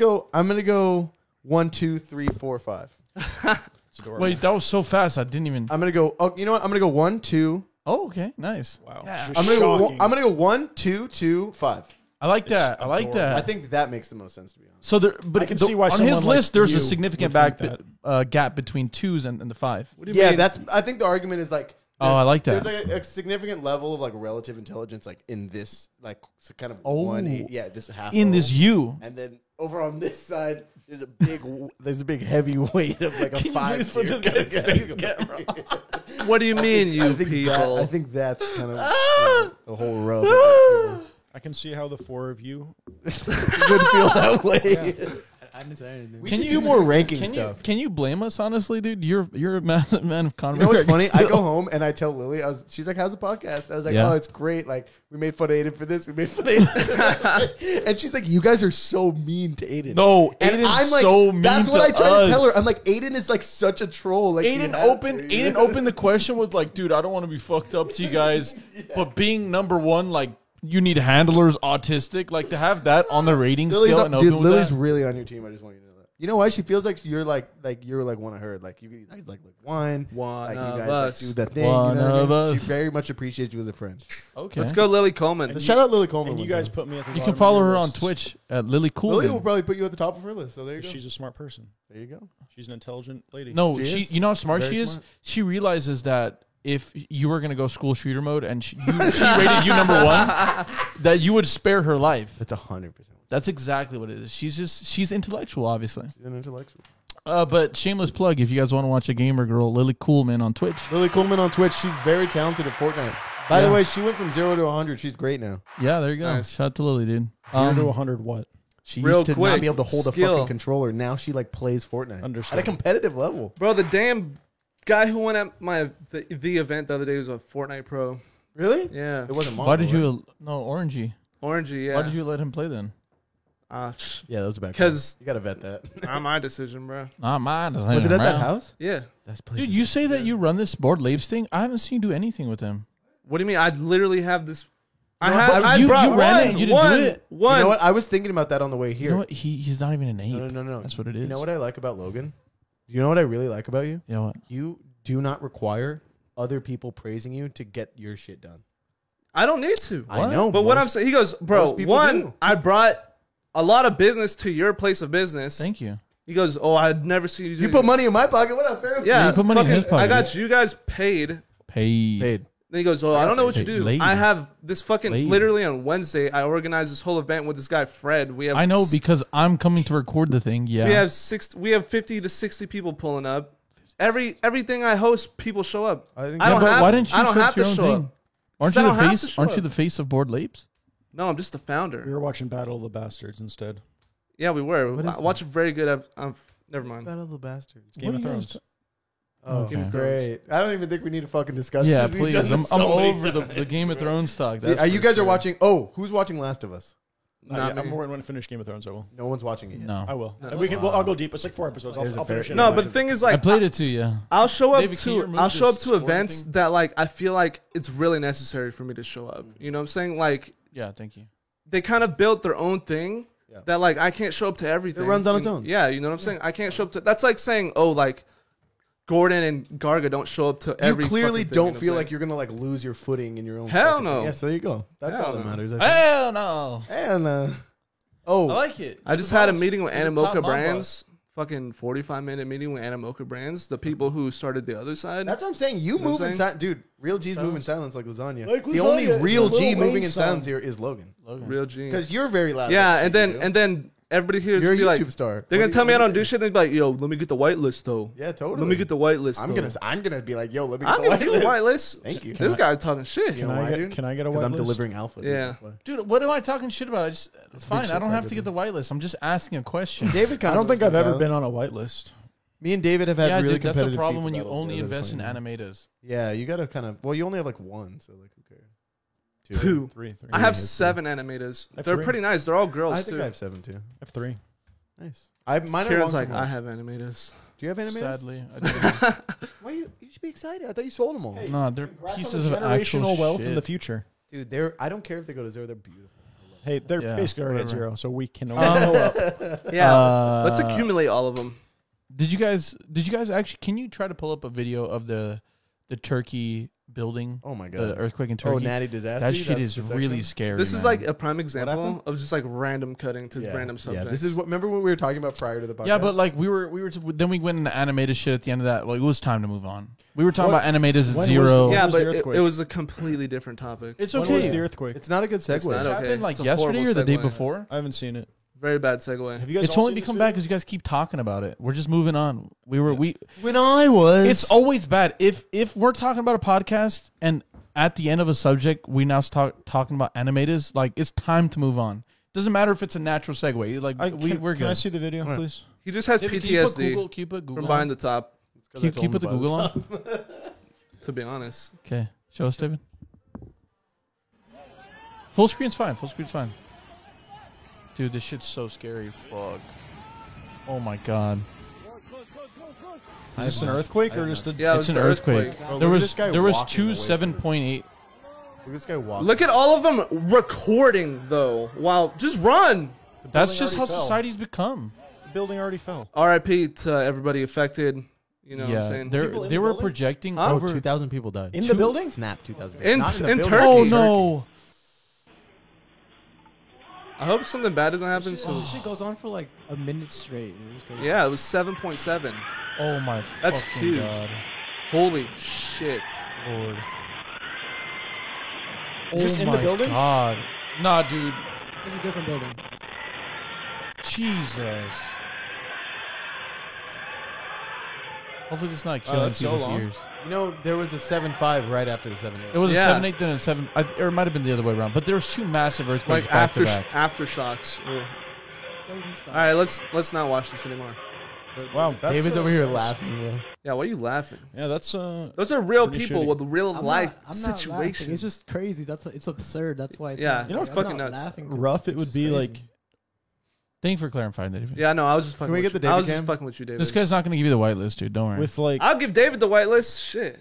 go 1, 2, 3, 4, 5. It's adorable. Wait, that was so fast. I didn't even. I'm gonna go. Oh, you know what? I'm gonna go 1, 2. Oh, okay, nice. Wow. Yeah. Just I'm shocking. gonna go 1, 2, 2, 5. I like that. I like adorable. that. I think that makes the most sense to be honest. So there, but I can see why on someone his like list, there's a you significant would think gap between 2s and the 5. What do you Yeah, mean? that's. I think the argument is like. Oh, I like that. There's like a significant level of like relative intelligence, like in this, like kind of Oh. this half In this O. U. and then over on this side, there's a big heavy weight of like a 5. What do you mean, you I think people? I think that's kind of the whole rub. I can see how the four of you. Good feel that way. I didn't say anything. We should do more ranking Can stuff. you blame us honestly, dude? You're a man of Conor You know what's McGregor funny? I still. go home and I tell Lily, she's like, "How's the podcast?" I was like, Yeah. "Oh, it's great. Like, we made fun of Aiden for this. We made fun of Aiden." And she's like, "You guys are so mean to Aiden." No, and Aiden's I'm like, so mean that's what to I try us. to tell her. I'm like, Aiden is like such a troll. Like, Aiden opened the question with like, dude, I don't want to be fucked up to you guys, but being number one, like, you need handlers, autistic, like to have that on the rating Lily's, scale. And dude, open with Lily's that. really on your team. I just want you to know that. You know why? She feels like you're like one of her. Like you guys like wine. One Like you of guys us. like, do that thing. One you know what I of mean? us. She very much appreciates you as a friend. Okay, Let's go, Lily Coleman. Shout out Lily Coleman. And you one guys time. put me at the You bottom can of follow your her on list. Twitch at Lily Lily will Cool. probably put you at the top of her list. So there you go. She's a smart person. There you go. She's an intelligent lady. No, She she. is. You know how smart Very she is. smart. She realizes that if you were gonna go school shooter mode and she rated you number one, that you would spare her life. That's 100%. That's exactly what it is. She's intellectual, obviously. She's an intellectual. But shameless plug, if you guys want to watch a gamer girl, Lily Coolman on Twitch. Lily Coleman on Twitch. She's very talented at Fortnite. By the way, she went from 0 to 100. She's great now. Yeah, there you go. Nice. Shout out to Lily, dude. 0 to 100 what? She Real used to quick, not be able to hold a skill. fucking controller. Now she like plays Fortnite Understood. at a competitive level. Bro, the damn guy who went at the event the other day was a Fortnite pro. Really? Yeah. It wasn't. Why did you? No, Orangey. Orangey, yeah. Why did you let him play then? Yeah, that was a bad. 'Cause- call. You gotta vet that. Not my decision, bro. Not mine. Was it at that house? Yeah. That's Dude, you say that you run this board Labes thing. I haven't seen you do anything with him. What do you mean? I literally have this. I No, have. but I you- brought you ran one, it, you didn't do one, it. one. You know what? I was thinking about that on the way here. You know what? He's not even an ape. No. That's what it is. You know what I like about Logan? You know what I really like about you? You know what? You do not require other people praising you to get your shit done. I don't need to. I know, But what I'm most- saying, he goes, bro. most people One, do. I brought a lot of business to your place of business. Thank you. He goes, oh, I'd never see you do. You put money in my pocket. What up, fair? Yeah, you put money in fucking- his pocket. I got you guys paid. Paid. Paid. Then he goes, oh, I don't know what you Paid. do. Lady. I have this fucking Lady. literally on Wednesday. I organized this whole event with this guy Fred. We have. I know because I'm coming to record the thing. Yeah. we have 50 to 60 people pulling up. Everything I host, people show up. I think- I Yeah, don't but have. why didn't you I don't show have up to to your own show thing? up. Aren't 'Cause I you the don't have face? to show Aren't you up. the face of Board Labes? No, I'm just the founder. We were watching Battle of the Bastards instead. Yeah, we were. What is I watched a very good. Never mind. Battle of the Bastards. It's Game What of are you guys Thrones. Oh, Okay. great. I don't even think we need to fucking discuss Yeah, this. We've please. done I'm this so many over the times. Game of Thrones talk. See, That's you for guys are sure. watching. Oh, who's watching Last of Us? Not I'm me. more when I finish Game of Thrones. I will. No one's watching it yet. No. I will. No. And we can. Well, I'll go deep. It's like 4 episodes. There's a I'll finish fair- it. No, but the thing is, I like, played it to you. I'll show up David, can you to remove I'll show up this to scoring events thing? that like I feel like it's really necessary for me to show up. You know what I'm saying? Like Yeah, thank you. they kind of built their own thing Yeah. that like I can't show up to everything. It runs on its You- own. Yeah, you know what I'm saying? I can't show up to. That's like saying, oh, like Gordon and Garga don't show up to You every. clearly fucking thing, don't you know feel what I'm like you're gonna like lose your footing in your own. Hell fucking no. thing. Yes, there you go. That's Hell all that no. matters. I think. Hell no. And I oh, like it. I just You're the had a boss. meeting with You're the top Animoca mob Brands. Fucking 45-minute meeting with Animoca Brands, the people who started the other side. that's what I'm saying. You know what move I'm in saying? silence, dude. Real G's move in silence like lasagna. Like the only lasagna. real It's a G Lil moving Wayne in song. silence here is Logan. Logan. Real G. Because you're very loud. Yeah, like and shit, then you and then everybody here is You're a gonna be YouTube like, star. they're What gonna do tell you- me I what don't do do shit. They're like, yo, let me get the whitelist though. Yeah, totally. Let me get the whitelist. I'm gonna be like, yo, let me get I'm the gonna get the whitelist. whitelist. Thank you. This guy talking shit. You know why, dude? Can I get a Because white I'm list? delivering alpha. dude. Yeah. That's why. Dude, what am I talking shit about? It's fine. shit I don't have talker, to get dude. the whitelist. I'm just asking a question. David, I don't think I've ever been on a white list. Me and David have had yeah, really dude, that's the competitive problem FIFA when you battles only together, invest in that's why. animators. Yeah, you gotta kind of. Well, you only have like one, so like, who cares? Two. Three. I have Yeah, 7 animators. have They're 3. pretty nice. They're all girls I think too. I have 7 too. I have 3. Nice. Mine are Kieran's long-term like, I ones. have animators. Do you have animators? Sadly, I didn't. Why you should be excited? I thought you sold them all. Hey. No, they're Congrats pieces on of the actual generational wealth shit. in the future. Dude, they're. I don't care if they go to 0. They're beautiful. Hey, they're Yeah, basically already at whatever. 0, so we can Um, only go up. Yeah. Let's accumulate all of them. Did you guys actually? Can you try to pull up a video of the Turkey building, Oh my the god. earthquake in Oh, Turkey? Natty disaster. That shit is really scary. This is man. like a prime example happened? of just like random cutting to random subjects. Yeah, this is what. Remember what we were talking about prior to the podcast? Yeah, but like we were then we went into animated shit at the end of that. Like it was time to move on. We were talking What- about animated at when was 0. the- yeah, was but the it earthquake? was a completely different topic. It's When okay. was the earthquake? it's not a good It's segue. not This okay. happened like It's a yesterday or horrible the day segue. before. I haven't seen it. Very bad segue. Have you guys? It's all only seen become this bad video? because you guys keep talking about it. We're just moving on. When I was, It's always bad if we're talking about a podcast and at the end of a subject we now start talking about animators. Like it's time to move on. Doesn't matter if it's a natural segue. Like we're Can I good. see the video, Alright. please? He just has David, can you put PTSD Google, can you put Google from on? behind the top. Can you put the Google on? To be honest, Okay, show us, David. Full screen's fine. Full screen's fine. Dude, this shit's so scary. Fuck. Oh my god. Is this an earthquake or just a? yeah, it It's was an the earthquake. Bro, There look at was this guy there was walking two away from 7.8. Look at this guy walking. Look at all of them recording though. Wow, just run. That's building just how already fell. society's become. The building already fell. R.I.P. to everybody affected. You know what I'm Yeah, saying? People in they the were building? projecting Huh? over 2,000 people died. In the building? Snap 2,000. In- Not the in building. Turkey. Oh no. I hope something bad doesn't happen. This So shit goes on for like a minute straight. It was crazy. yeah, it was 7.7. Oh my That's fucking huge. god. Holy shit! Lord. Is this Oh in the my building? God. Nah, dude. It's a different building. Jesus. Hopefully this is not Wow, killing that's so people's long. ears. You know, there was a 7.5 right after the 7.8. It was Yeah. a 7.8 then a 7, or it might have been the other way around. But there was two massive earthquakes Like back to back. aftershocks. Doesn't stop. All right, let's not watch this anymore. Wow, that's, David's over here jealous. laughing, bro. Yeah, why are you laughing? Yeah, that's Those are real Pretty people shitty. with real I'm life not laughing. situations. It's just crazy. It's absurd. That's why. It's Yeah, not, you know it's I'm fucking not nuts. laughing 'cause rough. It it's would just be crazy. like Thank you for clarifying that. Yeah, no, I was just fucking. we with get the you. I David was just cam? fucking with you, David. This guy's not going to give you the white list, dude. Don't worry. with like I'll give David the white list. Shit.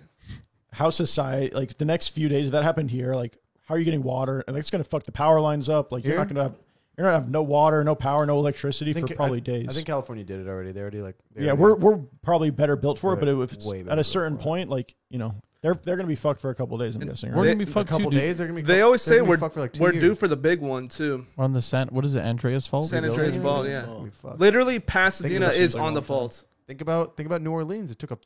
how society, like the next few days, if that happened here, like how are you getting water? And it's gonna fuck the power lines up. Like Here? you're gonna have no water, no power, no electricity for probably days. I think California did it already. They already like. yeah, we're probably better built for it, Way- but if it's way better at a built certain for it. point, like they're gonna be fucked for a couple of days. I'm guessing. We're Right? going to be a fucked couple too, dude. days. They're gonna be. They always they're say gonna be we're fucked for like 2 we're years. due for the big one too. We're on the what is it, Andreas fault? San building Andreas it? fault. Andreas Yeah. fault. We fucked. Literally, Pasadena this is seems like on a the long time. fault. Think about New Orleans. It took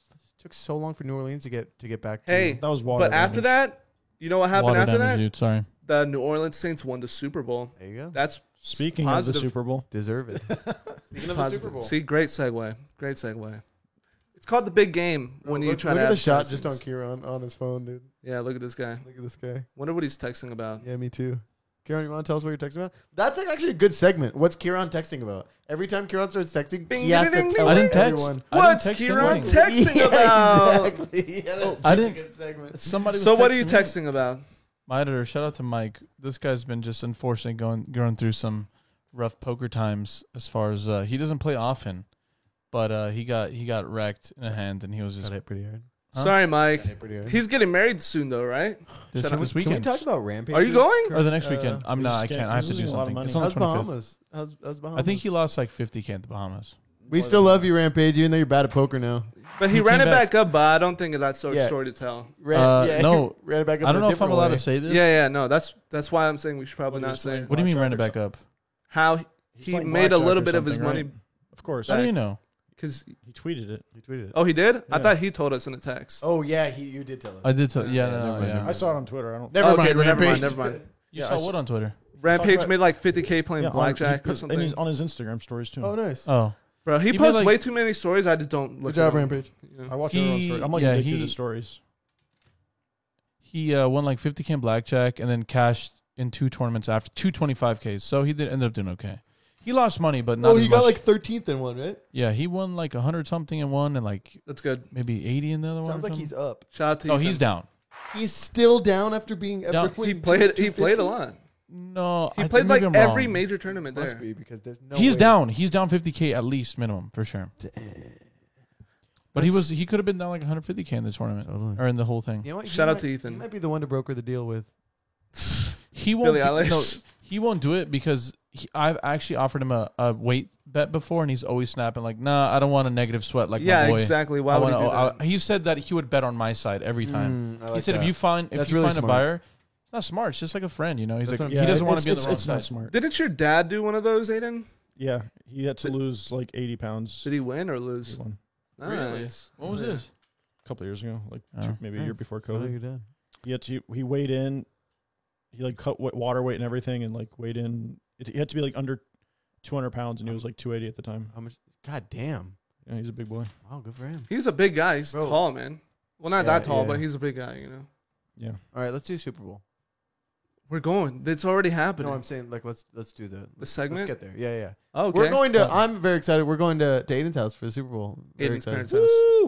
so long for New Orleans to get back to. Hey, That was water. but after damage. that, you know what happened Water after damage, that? dude. Sorry. The New Orleans Saints won the Super Bowl. There you go. That's Speaking Positive. of the Super Bowl, Deserve it. Speaking of the positive. Super Bowl. See, great segue. Great segue. It's called the big game when you look, try look to at the advertise shot just on things. Kieran on his phone, dude. Yeah, look at this guy. Look at this guy. Wonder what he's texting about. Yeah, me too. Kieran, you want to tell us what you're texting about? That's like actually a good segment. What's Kieran texting about? Every time Kieran starts texting, Bing, he has ding, to ding, tell I didn't text. everyone. I didn't What's text Kieran anything. texting Yeah, about? Exactly. Yeah, that's I such a didn't- good segment. Somebody was So what are you me. texting about? My editor, shout out to Mike. This guy's been just unfortunately going through some rough poker times as far as he doesn't play often, but he got wrecked in a hand and he was just Got hit pretty hard. Huh? Sorry, Got Mike. hit pretty hard. He's getting married soon, though, right? this, Shut up. this Can we weekend talk about Rampage? Are you going? or the next weekend. I'm he's not. I getting- can't. I have he's to do losing a lot of something. money. It's on the How's 25th. Bahamas? How's Bahamas? I think he lost like 50K at the Bahamas. we still love you, Rampage, even though you're bad at poker now. But he He ran it came back up, but I don't think that's so Yeah. story to tell. No. ran it back up I don't in a know if I'm different allowed way. to say this. Yeah, no, that's why I'm saying we should probably What not is say this? What do you mean ran it Blackjack back or up? how He's he playing made a blackjack little or bit of his something, money. right? Of course. How do you know? Because He tweeted it. You tweeted it. oh, he did. I Yeah. thought he told us in a text. Oh yeah, you did tell us. I did tell. Yeah, Yeah, never no, mind, yeah. never I saw it on Twitter. I don't. Never Okay, mind, then never Rampage. mind. Never mind. You Yeah, saw I what on Twitter? Rampage about- made like 50K playing Yeah, blackjack or and something. he's on his Instagram stories too. Oh, nice. Oh, Bro, he He posts made, like- way too many stories. I just don't look Good job, at 'em, Rampage. you know? I watch everyone's stories. I'm like Yeah, addicted he- to stories. he won like 50K in blackjack and then cashed in 2 tournaments after 225Ks. So he did end up doing okay. He lost money, but not Oh, as he got much. like 13th in one, right? Yeah, he won like 100 something in one and like That's good. maybe 80 in the other one. Sounds or like he's something. up. Shout out to Oh, Ethan. he's down. He's still down after being Down. after He winning played. He 250? played a lot. No, He I played like maybe I'm every wrong. major tournament Must there. be because there's no. He's way. down. He's down 50K at least minimum for sure. But he could have been down like 150K in the tournament Totally. or in the whole thing. You know what? Shout out to He Ethan. might be the one to broker the deal with. He won't. Billie Eilish. No, he won't do it because I've actually offered him a weight bet before, and he's always snapping like, "Nah, I don't want a negative sweat like Yeah, my boy." exactly. Why I would wanna, he do that? he said that he would bet on my side every time. I He like said that. if you find That's a really smart. buyer, it's not smart. It's just like a friend, you know. He's That's like what I'm he doesn't want to it's- be on the it's- wrong It's side. not smart. Didn't your dad do one of those, Aiden? Yeah, he had to lose like 80 pounds. Did he win or He lose? won Really? Nice. What was Yeah. this? a couple of years ago, like Oh, maybe a year Nice. before Shout out COVID. your dad. He weighed in. He like cut water weight and everything, and like weighed in. He had to be like under 200 pounds, and he was like 280 at the time. How much? God damn! Yeah, he's a big boy. Wow, good for him. He's a big guy. He's Bro. tall, man. Well, not Yeah, that tall, yeah. but he's a big guy. You know. Yeah. All right, let's do Super Bowl. We're going. It's already happening. No, I'm saying like let's do the segment? Let's get there. Yeah, yeah. Oh, okay. We're going to. I'm very excited. We're going to Aiden's house for the Super Bowl. Very Aiden's excited. parents'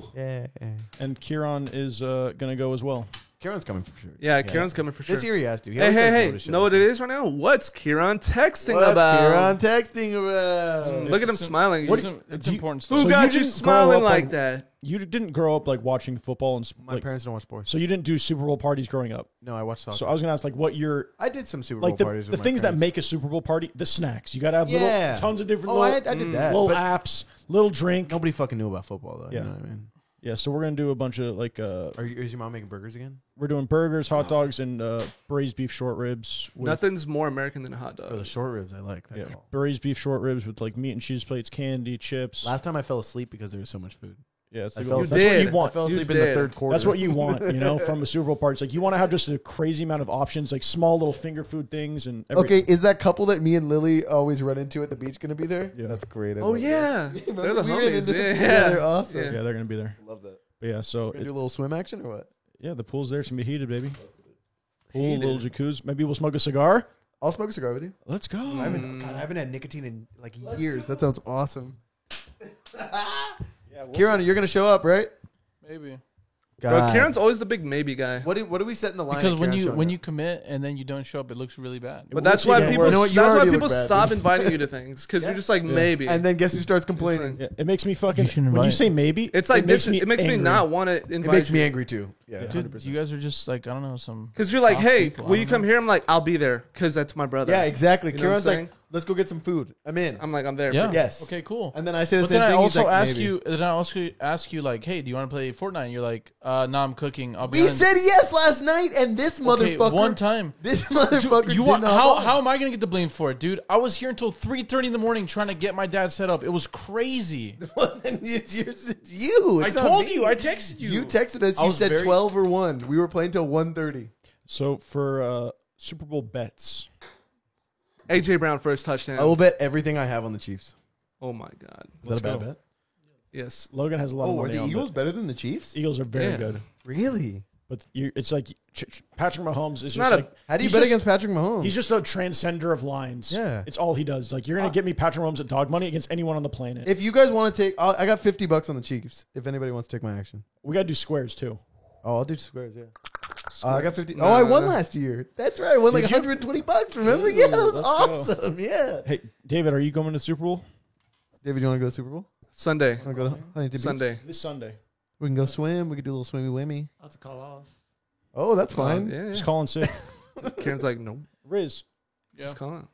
house. Yeah, yeah. And Kieran is gonna go as well. Kieran's coming for sure. Yeah, He Kieran's has to. coming for sure. This year he has to. He Hey, always hey, says no hey! to shit Know like what it that. is right now? What's Kieran texting What's about? Kieran texting about? Look at him smiling. It's do you- important Who stuff. So got you you didn't grow smiling up like on- that? You didn't grow up like watching football and My parents don't watch sports. so you didn't do Super Bowl parties growing up. No, I watch soccer. So I was gonna ask like what your I did some Super Bowl like the parties with my things that parents. make a Super Bowl party, the snacks. You gotta have Yeah. little tons of different Oh, I little, did that. little but apps, little drink. nobody fucking knew about football though. Yeah. You know what I mean? Yeah, so we're gonna do a bunch of like Is your mom making burgers again? we're doing burgers, hot dogs, and braised beef short ribs. With, Nothing's more American than a hot Oh, the dog. short ribs. I like that. yeah, call. braised beef short ribs with like meat and cheese plates, candy, chips. Last time I fell asleep because there was so much food. Yeah, it's I the fell goal. asleep. That's what did. you want. I fell You asleep in the did. third quarter. That's what you want, you know, from a Super Bowl party. It's like you want to have just a crazy amount of options, like small little finger food things and Okay, is that couple that me and Lily always run into at the beach going to be there? Yeah. That's great. I Oh love yeah, that. they're Remember the we ran homies. into- Yeah, they're awesome. Yeah. Yeah, they're gonna be there. Love that. But yeah, so Gonna do a little swim action or what? yeah, the pool's there. It's gonna be heated, baby. Pool, Heated. little jacuzzi. Maybe we'll smoke a cigar. I'll smoke a cigar with you. Let's go. I haven't had nicotine in like years. That sounds awesome. Kieran, you're gonna show up, right? Maybe Bro, Kieran's always the big maybe guy. What do we set in the line? because at when Kieran you showing when up? you commit and then you don't show up, it looks really bad. But that's We'll why see people. that. You know what? You That's why already people look bad. stop inviting you to things because you're just like maybe. and then guess who starts complaining? Yeah, it makes me fucking. You shouldn't When you invite. say maybe, It's like makes it makes me angry. not want to invite. It makes me angry too. Yeah, Dude, 100%. you guys are just like I don't know some. Because you're like, soft hey, people, will I you don't come know. here? I'm like, I'll be there because that's my brother. Yeah, exactly. You know what I'm Kieran's like, saying? let's go get some food. I'm in. I'm like, I'm there. Yeah. For Yes. Okay. Cool. And then I say the But same then I thing. He's also like, ask maybe. you. Then I also ask you like, hey, do you want to play Fortnite? And you're like, no, I'm cooking. I'll be. We on- said yes last night, and this okay, motherfucker. one time. This motherfucker. You did want not how want. how am I gonna get the blame for it, dude? I was here until 3:30 in the morning trying to get my dad set up. It was crazy. Well, then it's you. I It's not told me. you. I texted you. You texted us. I You was said very- 12 or 1. We were playing till 1:30. So for Super Bowl bets, AJ Brown first touchdown. I will bet everything I have on the Chiefs. Oh my god. Is Let's that a bad go. bet? Yes. Logan has a lot of Oh, are money the on Eagles bet. better than the Chiefs? Eagles are very Yeah. good, Really? but it's like Patrick Mahomes is It's just not a- like How do you he's bet just- against Patrick Mahomes? He's just a transcender of lines. Yeah. It's all he does. Like, you're going to get me Patrick Mahomes at dog money against anyone on the planet. If you guys want to take, I got $50 on the Chiefs. If anybody wants to take my action. We got to do squares, too. Oh, I'll do squares. Yeah. I got 50. No, I no, won no. last year. That's right. I won like Did you? $120. Remember? Yeah, that was let's go. awesome. Yeah. Hey, David, are you going to Super Bowl? David, you want to go to Super Bowl? Sunday. Want to go to Huntington Beach? Sunday. This Sunday. We can go swim. We can do a little swimmy wimmy. I'll have to call off. Oh, that's fine. Yeah, Just yeah. calling sick. Kieran's like, nope. Riz, Yeah. Just call it.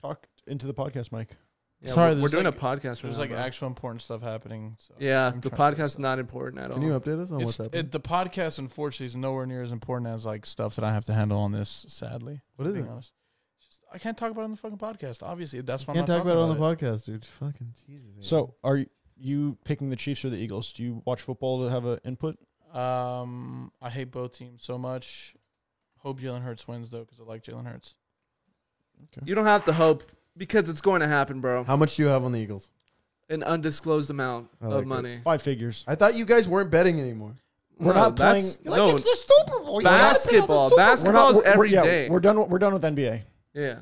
talk into the podcast mic. Yeah, Sorry, we're there's doing like- a podcast right There's now. like bro. actual important stuff happening. So Yeah, I'm the trying to- podcast is not important at all. Can you update us on what's It's, happening? the podcast, unfortunately, is nowhere near as important as like stuff that I have to handle on this. Sadly, What is being it? honest. It's just- I can't talk about it on the fucking podcast. Obviously, that's why Can't I'm not talk about it on talking the podcast, dude. Fucking Jesus. So, are you picking the Chiefs or the Eagles? Do you watch football to have an input? I hate both teams so much. Hope Jalen Hurts wins though, because I like Jalen Hurts. You don't have to hope because it's going to happen, bro. How much do you have on the Eagles? An undisclosed amount I like of it. money. 5 figures. I thought you guys weren't betting anymore. We're not playing- that's- You're No, like, it's the Super Bowl. You gotta bet on the basketball. Super Bowl. Basketball is every day. We're done. We're done with NBA. Yeah.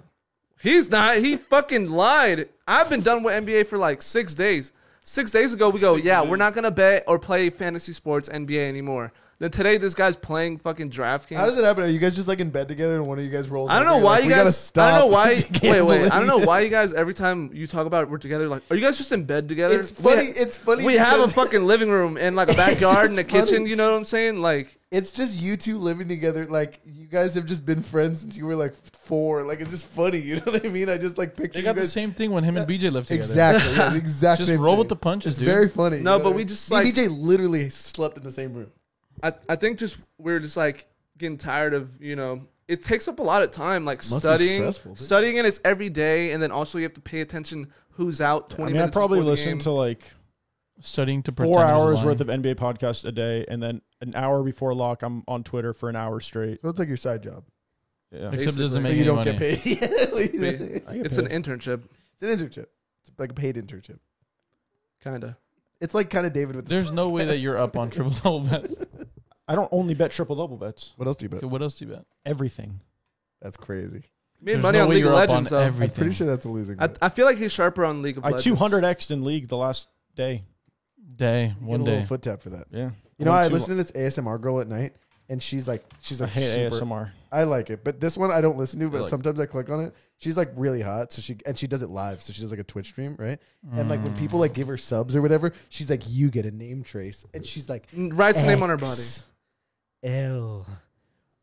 He's not. He fucking lied. I've been done with NBA for like 6 days. 6 days ago, we go, we're not going to bet or play fantasy sports NBA anymore. Then today, this guy's playing fucking DraftKings. How does it happen? Are you guys just like in bed together and one of you guys rolls? I don't know over? You're why like, you "We gotta guys. stop I don't know why. gambling." Wait. I don't know why you guys. Every time you talk about it, we're together. Like, are you guys just in bed together? It's funny. It's funny. We have a because fucking living room and like a backyard and a funny. kitchen. You know what I'm saying? Like, It's just you two living together. Like you guys have just been friends since you were like 4. Like it's just funny. You know what I mean? I just like picture They you got the guys. same thing when him and BJ lived together. Exactly. Yeah, the exact Just same roll thing. with the punches, It's dude. very funny. No, you know but what I we mean? just, Me and like- BJ literally slept in the same room. I think just we're just like getting tired of, it takes up a lot of time, like Must be studying, stressful, dude. studying, and it's every day, and then also you have to pay attention who's out 20 I minutes. probably before the listen game. to like Studying to 4 pretend he's hours lying. worth of NBA podcasts a day, and then an hour before lock, I'm on Twitter for an hour straight. So it's like your side job. Yeah. Except it doesn't Basically. make But you any don't money. get paid. I get It's an paid. internship, It's an internship. It's like a paid internship. kind of. It's like kind of David with. There's no way that you're up on triple double bets. I don't only bet triple double bets. What else do you bet? Okay, what else do you bet? Everything. That's crazy. Made There's money no on way League of you're up Legends, on though. everything. I'm pretty sure that's a losing. I, bet. I feel like he's sharper on League of I Legends. 200x'd in league the last day. Day, Get one a day. little foot tap for that. Yeah. You know, I Won two- listen to this ASMR girl at night, and she's like I hate super, ASMR. I like it, but this one I don't listen to. But Really? sometimes I click on it. She's like really hot, so she does it live. So she does like a Twitch stream, right? And like when people like give her subs or whatever, she's like, "You get a name trace," and she's like, Writes the name on her body. L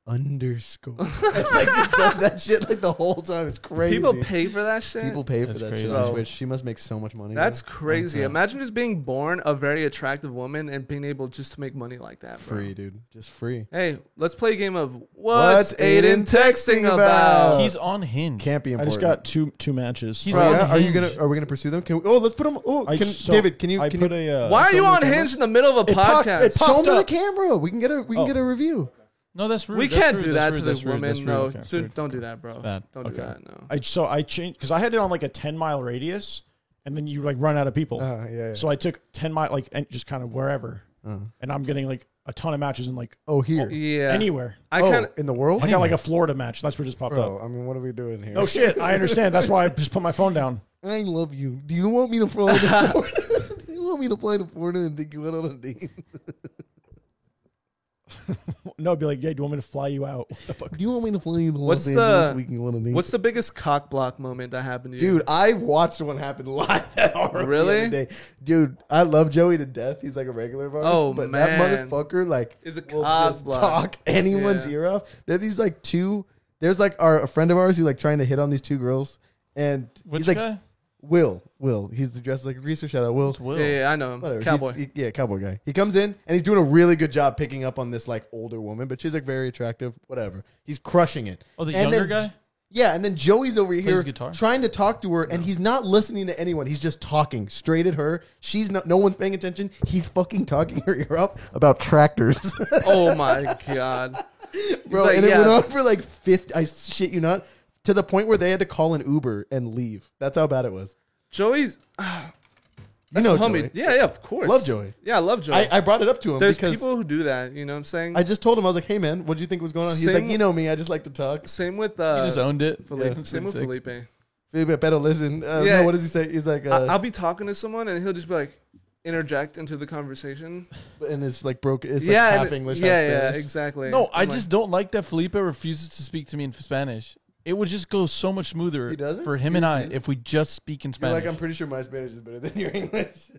underscore. And, like just does that shit like the whole time. It's crazy. People pay for that shit. People pay for That's that crazy. shit on Bro. Twitch. She must make so much money. That's bro. crazy. Okay. Imagine just being born a very attractive woman and being able just to make money like that. Bro. free, dude. Just free. Hey, let's play a game of What's Aiden Aiden texting about? He's on Hinge. Can't be I important. just got two matches. He's Bro, on yeah? Are you Hinge. gonna? Are we gonna pursue them? Can we, let's put them. Oh, David, can you? I Can put you a. Why are show you me the on camera? Hinge in the middle of a It popped- podcast? it show popped them the up. camera? We can get a. We can Oh. get a review. No, that's rude. We That's can't rude. do That's that rude. to That's this rude. woman. That's rude. No, That's dude, rude. don't do that, bro. Bad. Don't do Okay. that. No. I changed because I had it on like a 10-mile radius, and then you like run out of people. Yeah. So I took 10 mile like and just kind of wherever, and I'm getting like a ton of matches in like Oh, here. Yeah. anywhere. I Oh, kind of. in the world. I got like a Florida match. That's what just popped Bro, up. I mean, what are we doing here? No shit. I understand. That's why I just put my phone down. I love you. Do you want me to fly to Florida? Do you want me to fly to Florida and take you out on a date? No, I'd be like, yeah, do you want me to fly you out? What the fuck? Do you want me to fly you to What's Los Angeles so the- we can go on a date? What's the biggest cock block moment that happened to you? Dude, I watched one happen live at our Really? the other day. Dude, I love Joey to death. He's like a regular of ours. Oh, but man. that motherfucker like Is a will cock just block. talk anyone's Yeah. ear off. There's these like two. There's like a friend of ours who's like trying to hit on these two girls, and Which he's like guy? Will. He's dressed like a greaser. Shout out Will. It's Will. Yeah, I know him. Whatever. Cowboy. Yeah, cowboy guy. He comes in and he's doing a really good job picking up on this like older woman, but she's like very attractive. Whatever. He's crushing it. Oh, the And younger then- guy? Yeah, and then Joey's over here guitar? trying to talk to her, and he's not listening to anyone. He's just talking straight at her. She's no one's paying attention. He's fucking talking her ear up about tractors, Oh my god. bro. like, and it yeah. went on for like 50. I shit you not, to the point where they had to call an Uber and leave. That's how bad it was. Joey's. You know, homie. Joey. Yeah, of course. Love Joey. Yeah, I love Joey. I brought it up to him There's because people who do that. You know what I'm saying? I just told him, I was like, "Hey man, what do you think was going on?" He's Same- like, "You know me, I just like to talk." Same with He just owned it. Felipe. Yeah, Same with sick. Felipe. Felipe, Pero, listen. Yeah. No, what does he say? He's like, I'll be talking to someone and he'll just be like, interject into the conversation. and it's like broke. It's yeah, like and- half English, yeah, half yeah, Spanish. exactly. No, I I'm like, just don't like that Felipe refuses to speak to me in Spanish. It would just go so much smoother He doesn't? for him He and I refuses? if we just speak in You're Spanish. like, I'm pretty sure my Spanish is better than your English.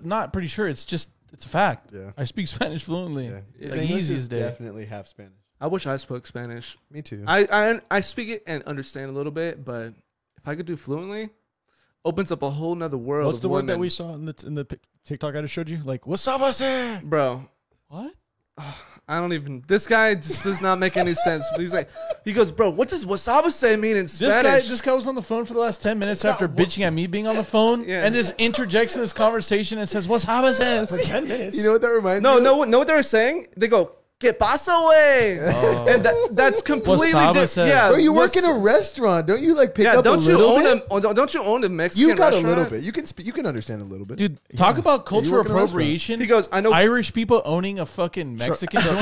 Not pretty sure. It's a fact. Yeah. I speak Spanish fluently. Yeah. It's His like English easy is as day. definitely half Spanish. I wish I spoke Spanish. Me too. I speak it and understand a little bit, but if I could do fluently, opens up a whole nother world. What's of the word that women. we saw in the TikTok I just showed you? Like, what's up, I say? Bro, What? I don't even. This guy just does not make any sense. He's like, he goes, bro, what does wasabi say mean in Spanish? This guy was on the phone for the last 10 minutes after bitching at me being on the phone, Yeah. and just interjects in this conversation and says, "What's Habas?" For 10 minutes. You know what that reminds me No, of? know what they were saying? They go, "Que pasa, way?" Oh. And that's completely Saba different. says. Yeah, Bro, you work what's- in a restaurant. Don't you like pick Yeah, up a don't you little own bit? don't you own a Mexican You got a restaurant? little bit. You can you can understand a little bit. Dude, talk about you cultural work in a restaurant. appropriation. He goes, "I know." Irish people owning a fucking Mexican joint.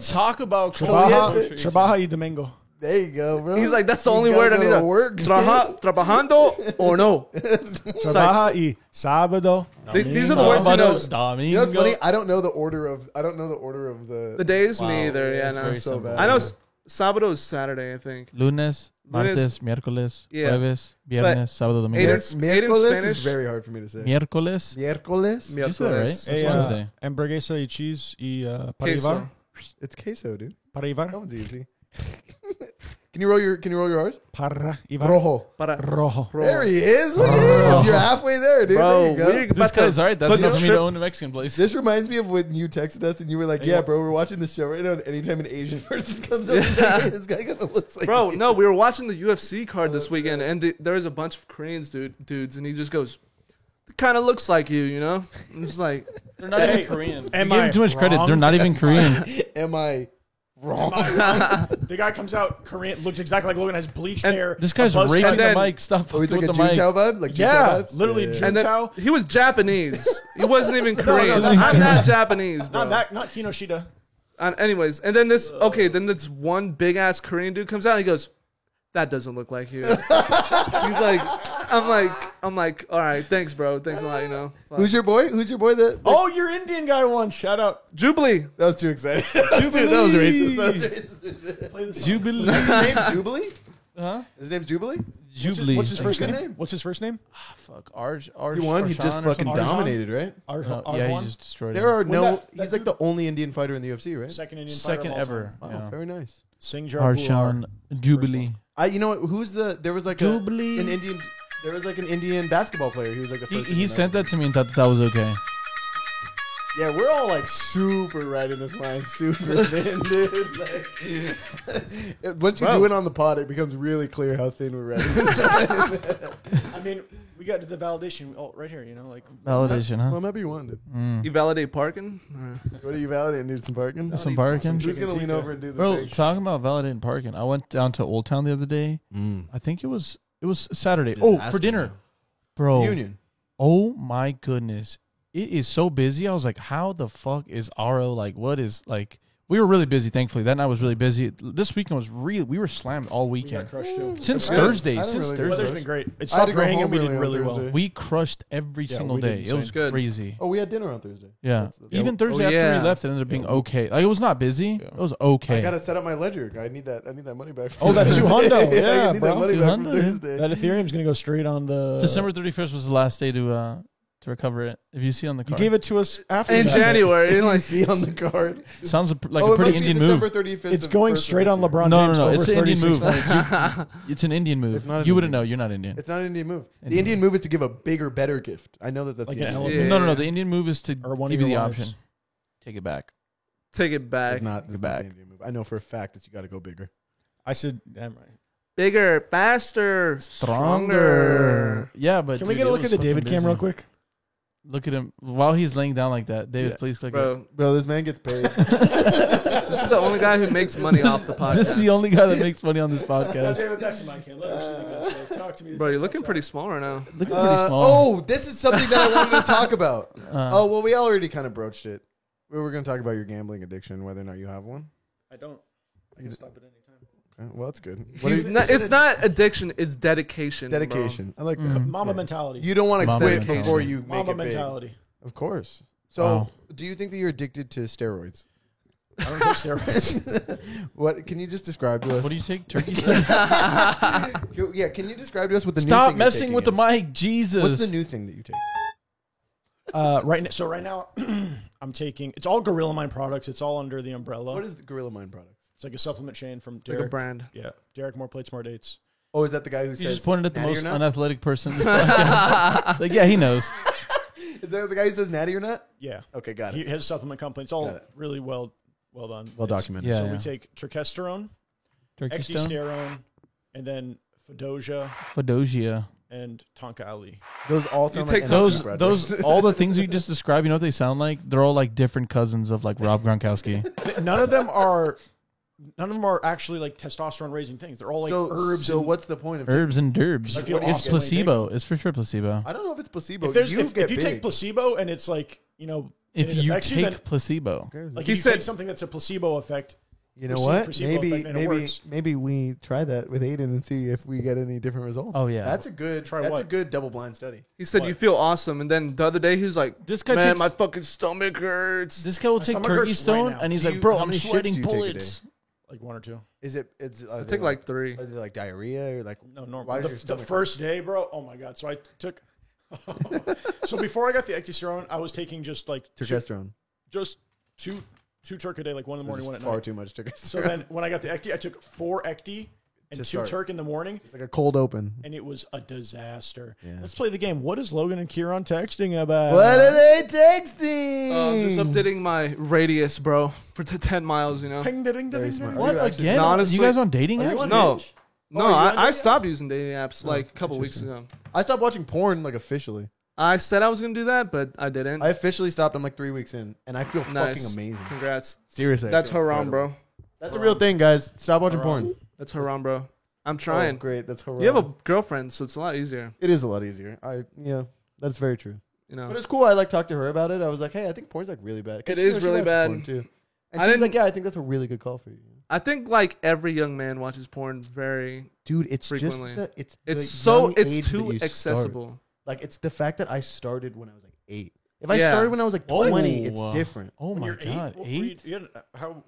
Talk about cultural Trabaja, appropriation. trabaja y domingo. There you go, bro. He's like, "That's the You only gotta word I go need to to work. Trabajando or no?" Trabaja y sábado. These are the words he knows. You know what's funny? I don't know the order of the The days, Wow. me either. Yeah, It's no. very so simple. bad. I know Sabado is Saturday, I think. Lunes, martes, miércoles, Yeah. jueves, viernes, sábado, domingo. Aiden's Miércoles Spanish. is very hard for me to say. Miércoles. Miércoles. You said that right? Miércoles. That's Hey, Wednesday. hamburguesa y cheese y para Queso. llevar. It's queso, dude. Para llevar. That one's easy. Can you roll your R's? Para llevar. Rojo. Para Rojo. There he is. Look at him. You're halfway there, dude. Bro, there you go. we're This about to guy's alright. That's put enough the for me trip- to own a Mexican place. This reminds me of when you texted us and you were like, "Yeah, bro, we're watching the show right now. And anytime an Asian person comes up, he's like, hey, this guy kind of looks like Bro, you." no, we were watching the UFC card this weekend, and there was a bunch of Koreans dudes, and he just goes, "It kind of looks like you, you know?" I'm just like, They're not even Korean. am You gave I them too much credit. wrong? They're not even Korean. Am I wrong? The guy comes out Korean, looks exactly like Logan, has bleached And hair. This guy's a buzz raking And the then- mic. Stop Oh, he's fucking like a with the mic. Juntao vibe? Like Yeah, Juntao vibes? literally Yeah. and then Juntao? he was Japanese. He wasn't even Korean. no, I'm not Japanese, bro. Not Kinoshita. Anyways, and then this one big ass Korean dude comes out and he goes, "That doesn't look like you." He's like, I'm like, all right, thanks, bro. Thanks a lot, you know. Fuck. Who's your boy? Who's your boy? Oh, your Indian guy won. Shout out. Jubilee? That was too exciting. that was racist. That was racist. Jubilee. His name Jubilee? Huh? His name's Jubilee? Jubilee. What's his That's first a good name? name. What's his first name? Fuck. Arj. He won. He just Arshan or fucking something? dominated, right? Yeah, he just destroyed There him. are no. that- He's like the only Indian fighter in the UFC, right? Second Indian fighter Second of all ever. time. Wow, Yeah. very nice. Singjar Arshan Jubilee. You know what? Who's the? There was like Jubilee. an Indian. There was like an Indian basketball player. He was like the first. He sent that to me and thought that was okay. Yeah, we're all like super right in this line, super thin, dude. Like, once you do it on the pod, it becomes really clear how thin we're right. In this line. I mean, we got to the validation right here, you know, like Validation, Well, huh? maybe you wanted. You validate parking? What are you validating? Need some parking? Some parking? Who's gonna lean over and do the Bro, thing? talking about validating parking. I went down to Old Town the other day. I think it was Saturday. Oh, for dinner. Bro. Union. Oh my goodness. It is so busy. I was like, how the fuck is RO like what is like we were really busy, thankfully. That night was really busy. This weekend was we were slammed all we got weekend. crushed too. Since I Thursday. don't Since really do The weather's Thursday. been great. It I had to stopped go raining home and we did early on really well. Thursday. We crushed every Yeah, single we did day. It insane. was Good. crazy. Oh, we had dinner on Thursday. Yeah. Yeah. Even Thursday Oh, after yeah. we left, it ended up being okay. Like it was not busy. It was okay. I gotta set up my ledger. I need that money back. Oh, that two hundo. Yeah, I need bro. that money back from 200, yeah. Thursday. That Ethereum's gonna go straight on the December 31st was the last day to recover it. If you see on the You card. gave it to us after In that. January. If you Like, see on the card. Sounds like Oh, a it pretty must be Indian move. December 35th It's of going first straight of on this year. LeBron No, James no, over it's an Indian 36 move. points. It's an Indian move. It's not an You wouldn't Indian know. You're not Indian. It's not an Indian move. The Indian. Indian move is to give a bigger, better gift. I know that that's Like the an Indian elephant. move. No. The Indian move is to Or one give of you the your option. wives. Take it back. take it back. It's not, that's not back. the Indian move. I know for a fact that you got to go bigger. I said, damn right. Bigger, faster, stronger. Yeah, but Can we dude, get a it look at was the fucking David cam busy. real quick? Look at him while he's laying down like that. David, Yeah. please click it. Bro, Bro, this man gets paid. this is the only guy who makes money off the podcast. This is the only guy that makes money on this podcast. David, back to my cam. Let me see the good shit. Talk to me. Bro, you're looking pretty small right now. Looking pretty small. Oh, this is something that I wanted to talk about. Uh, Well, we already kind of broached it. We were going to talk about your gambling addiction, whether or not you have one. I don't. I can stop at any time. Okay, well, that's good. What do He's you- not, it's not addiction, it's dedication. bro. dedication. I like that. Mm. Mama Yeah. mentality. You don't want to Mama quit mentality. before you make Mama it big. mentality. Of course. So, Wow. do you think that you're addicted to steroids? I don't take steroids. What can you just describe to us? what do you take? Turkey stuff? Yeah, can you describe to us what the new Stop thing you're messing taking with the is? mic, Jesus. What's the new thing that you take? Right now, I'm taking. It's all Gorilla Mind products. It's all under the umbrella. What is the Gorilla Mind products? It's like a supplement chain from Like a Derek. brand. Yeah, Derek More Plate Smart Dates. Oh, is that the guy who You says just pointed at the natty most or not? unathletic person. in this podcast. It's like, yeah, he knows. Is that the guy who says natty or not? Yeah, Okay, got he it. has a supplement company. It's all Got it. really well done. Well It's- documented. Yeah, So yeah. we take Trichesterone, Turkey stone, Exysterone, and then Fedosia, Fedosia. and Tonka Ali. Those all sound take like Those, NLT those, all the things you just described, you know what they sound like? They're all like different cousins of like Rob Gronkowski. None of them are actually like testosterone raising things. They're all like herbs. So and what's the point of Herbs and derbs. I feel It's awesome. placebo. It's for sure placebo. I don't know if it's placebo. if You get you big. take placebo and it's like If it you affects take then, placebo. like He if you said- take something that's a placebo effect. You know Placebo- what? placebo Maybe effect, and it works. maybe we try that with Aiden and see if we get any different results. Oh, yeah. that's a good Try that's a what? good double blind study. He said What? you feel awesome, and then the other day he was like, This guy "Man, takes my fucking stomach hurts." this guy will My take stomach turkey hurts stone right now. and he's Do like, you- bro, how I'm many shits sweating do you take a bullets. Like 1 or 2. Is it? I take like 3. Is it like diarrhea or like No, normal. Why does your The stomach first day, bro. Oh my god. So I took. So before I got the ectosterone, I was taking just like testosterone? two Turk a day, like 1 in the morning, 1 at Far night. too much testosterone. So then when I got the ecti, I took 4 ecti and To 2 start. Turk in the morning, It's like a cold open. and it was a disaster. Yeah. Let's play the game. What is Logan and Kieran texting about? What are they texting? Just updating my radius, bro, for 10 miles. You know. Ping, ding, ding, Very ding, smart. ding. Are What you actually- again? No, honestly- you guys on dating Are you apps? on No. Hinge? No, Oh, you on I dating stopped using dating apps like a couple weeks interesting. ago. I stopped watching porn like officially. I said I was gonna do that, but I didn't. I officially stopped. I'm like 3 weeks in, and I feel Nice. fucking amazing. Congrats. Seriously, I That's feel haram, incredible. bro. That's a real thing, guys. Stop watching porn. That's haram, bro. I'm Oh, trying. great, that's haram. You have a girlfriend, so it's a lot easier. It is a lot easier. That's very true. You know. But it's cool. I like talked to her about it. I was like, hey, I think porn's like really bad. 'Cause It she is knows she really watches bad. porn, too. And I she's like, didn't- yeah, I think that's a really good call for you. I think like every young man watches porn very. Dude, it's Frequently. just It's the so young it's age that too you accessible. start. Like it's the fact that I started when I was like 8. If I Yeah. started when I was like 20, it's Whoa. different. Oh When my you're god, what were 8? you had- how?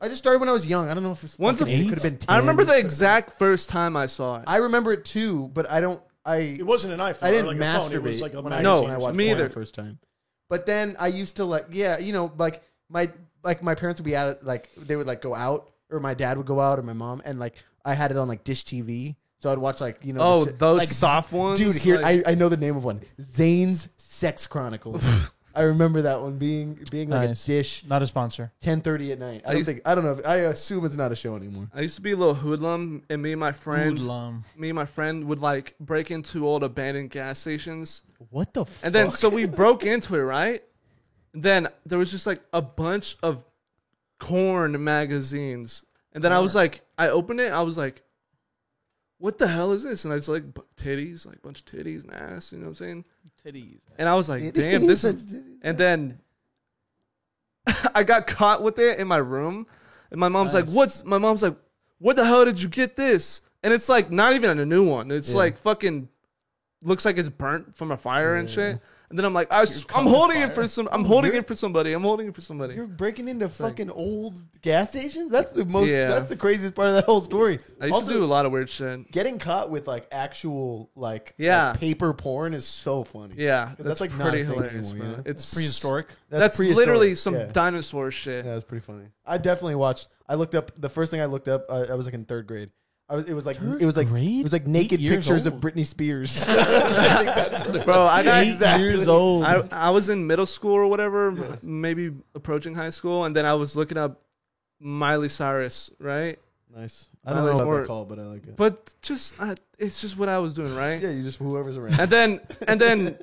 I just started when I was young. I don't know if it's When's fucking the- 8. It could have been 10. I remember the exact first time I saw it. I remember it too, but I don't. It wasn't an iPhone. I or didn't like a phone. masturbate It was like a when, magazine. when I watched me porn either. the first time. But then I used to like, like my parents would be at it, like they would like go out, or my dad would go out, or my mom, and like I had it on like Dish TV, so I'd watch like Oh, the shit- those like, soft ones, dude. Here like- I know the name of one, Zane's Sex Chronicles. I remember that one being like Nice. a Dish, Not a sponsor. 10:30 at night. I don't know. I assume it's not a show anymore. I used to be a little hoodlum, and me and my friend would like break into old abandoned gas stations, What the? and then fuck? so we broke into it, right? And then there was just like a bunch of corn magazines, and then I was like, I opened it, I was like, what the hell is this? And I was like, titties, like bunch of titties and ass, you know what I'm saying? Titties. And I was like, damn, this is. And then I got caught with it in my room, and my mom's like, My mom's like, what the hell did you get this? And it's like not even a new one. It's Yeah. like fucking looks like it's burnt from a fire and Yeah. shit. And then I'm like, I'm caught holding on it for some. I'm Oh, holding you're- it for somebody. I'm holding it for somebody. You're breaking into like- fucking old gas stations. That's the most. Yeah. That's the craziest part of that whole story. I used Also, to do a lot of weird shit. getting caught with like actual like Yeah. paper porn is so funny. Yeah, 'Cause that's like not a pretty thing hilarious, anymore, bro. you know? It's Prehistoric. That's prehistoric. literally some Yeah. dinosaur shit. Yeah, that's pretty funny. I definitely watched. I looked up the first thing I looked up. I was like in 3rd grade. It was like naked pictures of Britney Spears. I think that's what it Bro, I got 8 years old. I was in middle school or whatever, maybe approaching high school, and then I was looking up Miley Cyrus, right? Nice. I don't know about Or- that call, but I like it. But just it's just what I was doing, right? Yeah, you just whoever's around. And then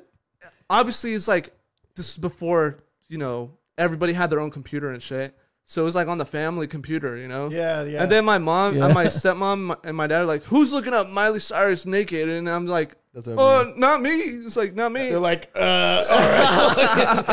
obviously it's like this is before, you know, everybody had their own computer and shit. So it was like on the family computer, you know? Yeah. And then my mom Yeah. and my stepmom and my dad are like, who's looking up Miley Cyrus naked? And I'm like, That's what I mean. not me. It's like, not me. They're like, all right.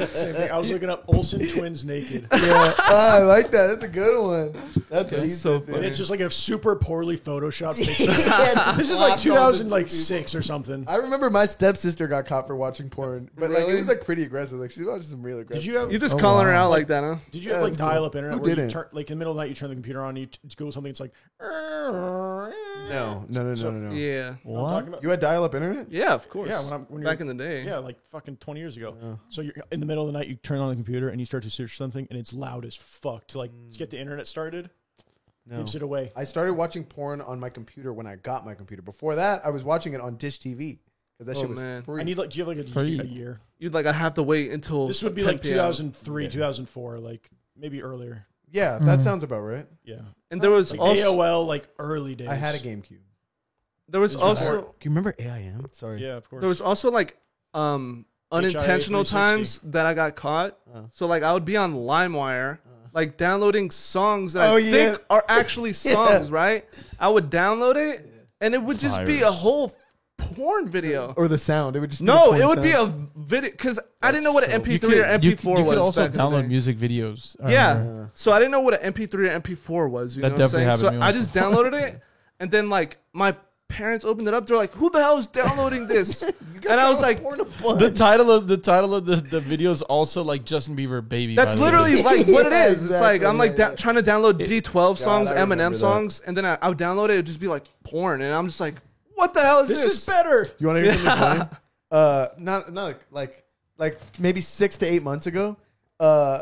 Same thing. I was looking up Olsen twins naked. Yeah, I like that. That's a good one. That's That's decent, so dude. funny. And it's just like a super poorly photoshopped picture. Yeah, This is like slapped on the 2006 or something. I remember my stepsister got caught for watching porn, but like it Really? was like pretty aggressive. Like she watched some real aggressive. Did you have? You're just Oh, calling her wow. out like that, huh? Did you Yeah, have like that's cool. dial-up internet Who where you didn't? turn, like in the middle of the night you turn the computer on and you Google something? It's like No. Yeah. You know what I'm talking about? You had dial-up internet? Yeah, of course. Yeah, when Back you're, in the day. yeah, like fucking 20 years ago. Yeah. So you're in the middle of the night, you turn on the computer and you start to search something, and it's loud as fuck to like get the internet started. No. Gives it away. I started watching porn on my computer when I got my computer. Before that, I was watching it on Dish TV because that Oh, shit was man. free. I need like, do you have like Free. a year? You'd like, I have to wait until This would be 10 like p.m. 2003, Yeah. 2004, like maybe earlier. yeah, that sounds about right. Yeah, And there was like also AOL, like early days. I had a GameCube. there was Is also report. Do you remember AIM? Sorry. Yeah, of course. there was also like unintentional 360. times that I got caught. So like I would be on LimeWire, like downloading songs that Oh, I yeah. think are actually songs, right? I would download it, and it would just be a Virus. whole porn video. Or the sound. It would just be No, the it porn would be sound. a video because I didn't know what an so- MP3 or MP4 you could was. also back in the download day. music videos. I Yeah. remember. So I didn't know what an MP3 or MP4 was. You That know what I'm definitely saying? So happened to me I once just downloaded it, and then like my parents opened it up. They're like, "Who the hell is downloading this?" And I was like, The title of the video is also like Justin Bieber "Baby." "That's by the way. literally like what it Yeah, is." It's like exactly, I'm like yeah. trying to download D12 songs, I remember Eminem that. songs, and then I would download it. It'd just be like porn, and I'm just like, "What the hell is this this?" is better. You want to hear something funny? Not like maybe 6 to 8 months ago.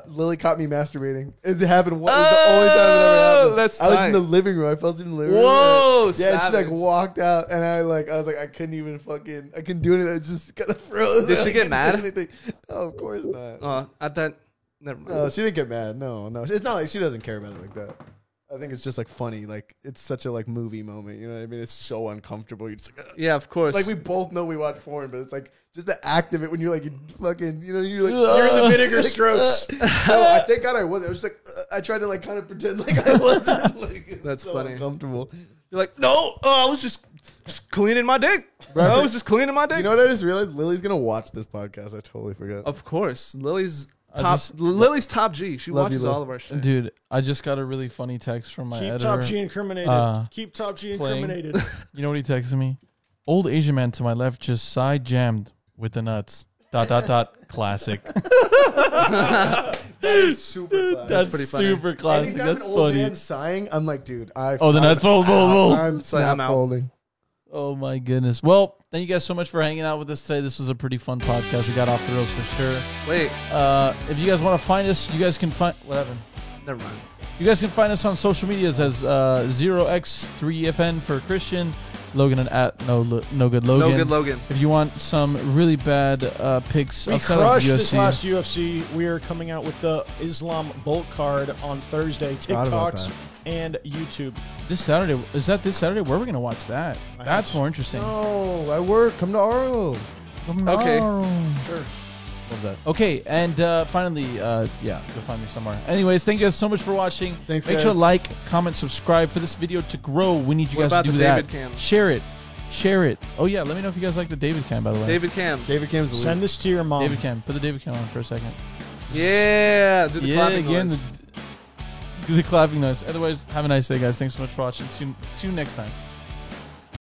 Lily caught me masturbating. It happened. It was the only time it ever happened. That's I was tight. in the living room. I fell asleep in the living room. Whoa, Yeah, and she savage. like walked out, and I was like, I couldn't even I couldn't do anything. I just kind of froze. Did she I get couldn't do mad? anything. No, of course not. At that, never mind. No, she didn't get mad. No, it's not like she doesn't care about it like that. I think it's just like funny. Like it's such a like movie moment. You know what I mean? It's so uncomfortable. You're just like, Yeah, of course. like we both know we watch porn, but it's like just the act of it when you're like you fucking, you know, you're in the vinegar strokes. I thank God I wasn't. I was just like I tried to like kind of pretend like I wasn't. Like, it's That's so funny. Uncomfortable. You're like, no, I was just cleaning my dick. I was just cleaning my dick. You know what I just realized? Lily's gonna watch this podcast. I totally forgot. Of course, Lily's I top. just- Lily's top G. She Love you, watches Lil. all of our shit. Dude, I just got a really funny text from my Keep editor. Top G incriminated. Keep Top G playing. incriminated. You know what he texted me? Old Asian man to my left just side jammed with the nuts. ... Classic. That is super classic. That's pretty funny. super classic. Anytime That's an old funny. man's sighing, I'm like, dude, Oh, the nuts fold. I'm I'm out. folding. Oh my goodness. Well, thank you guys so much for hanging out with us today. This was a pretty fun podcast. We got off the rails for sure. Wait, If you guys want to find us, you guys can find whatever. never mind. You guys can find us on social medias as 0x3FN for Christian, Logan and at no good Logan. No good Logan. If you want some really bad pics We outside of crushed UFC, this last UFC. We are coming out with the Islam Bolt card on Thursday. Forgot about TikToks that. and YouTube. this Saturday. Is that this Saturday? Where are we gonna watch that? My That's house. more interesting. No, I work. Come to Aro. Okay. Sure. Love that. Okay, and finally, yeah, you'll find me somewhere. Anyways, thank you guys so much for watching. Thanks, Make sure to guys. like, comment, subscribe for this video to grow. We need you What guys about to do the that. David cam? Share it. Oh yeah, let me know if you guys like the David cam, by the way. David Cam. David Cam's the Send this to your mom. David cam. Put the David cam on for a second. Yeah, do the Yeah, clapping again, noise. do the clapping noise. Otherwise, have a nice day, guys. Thanks so much for watching. See you next time.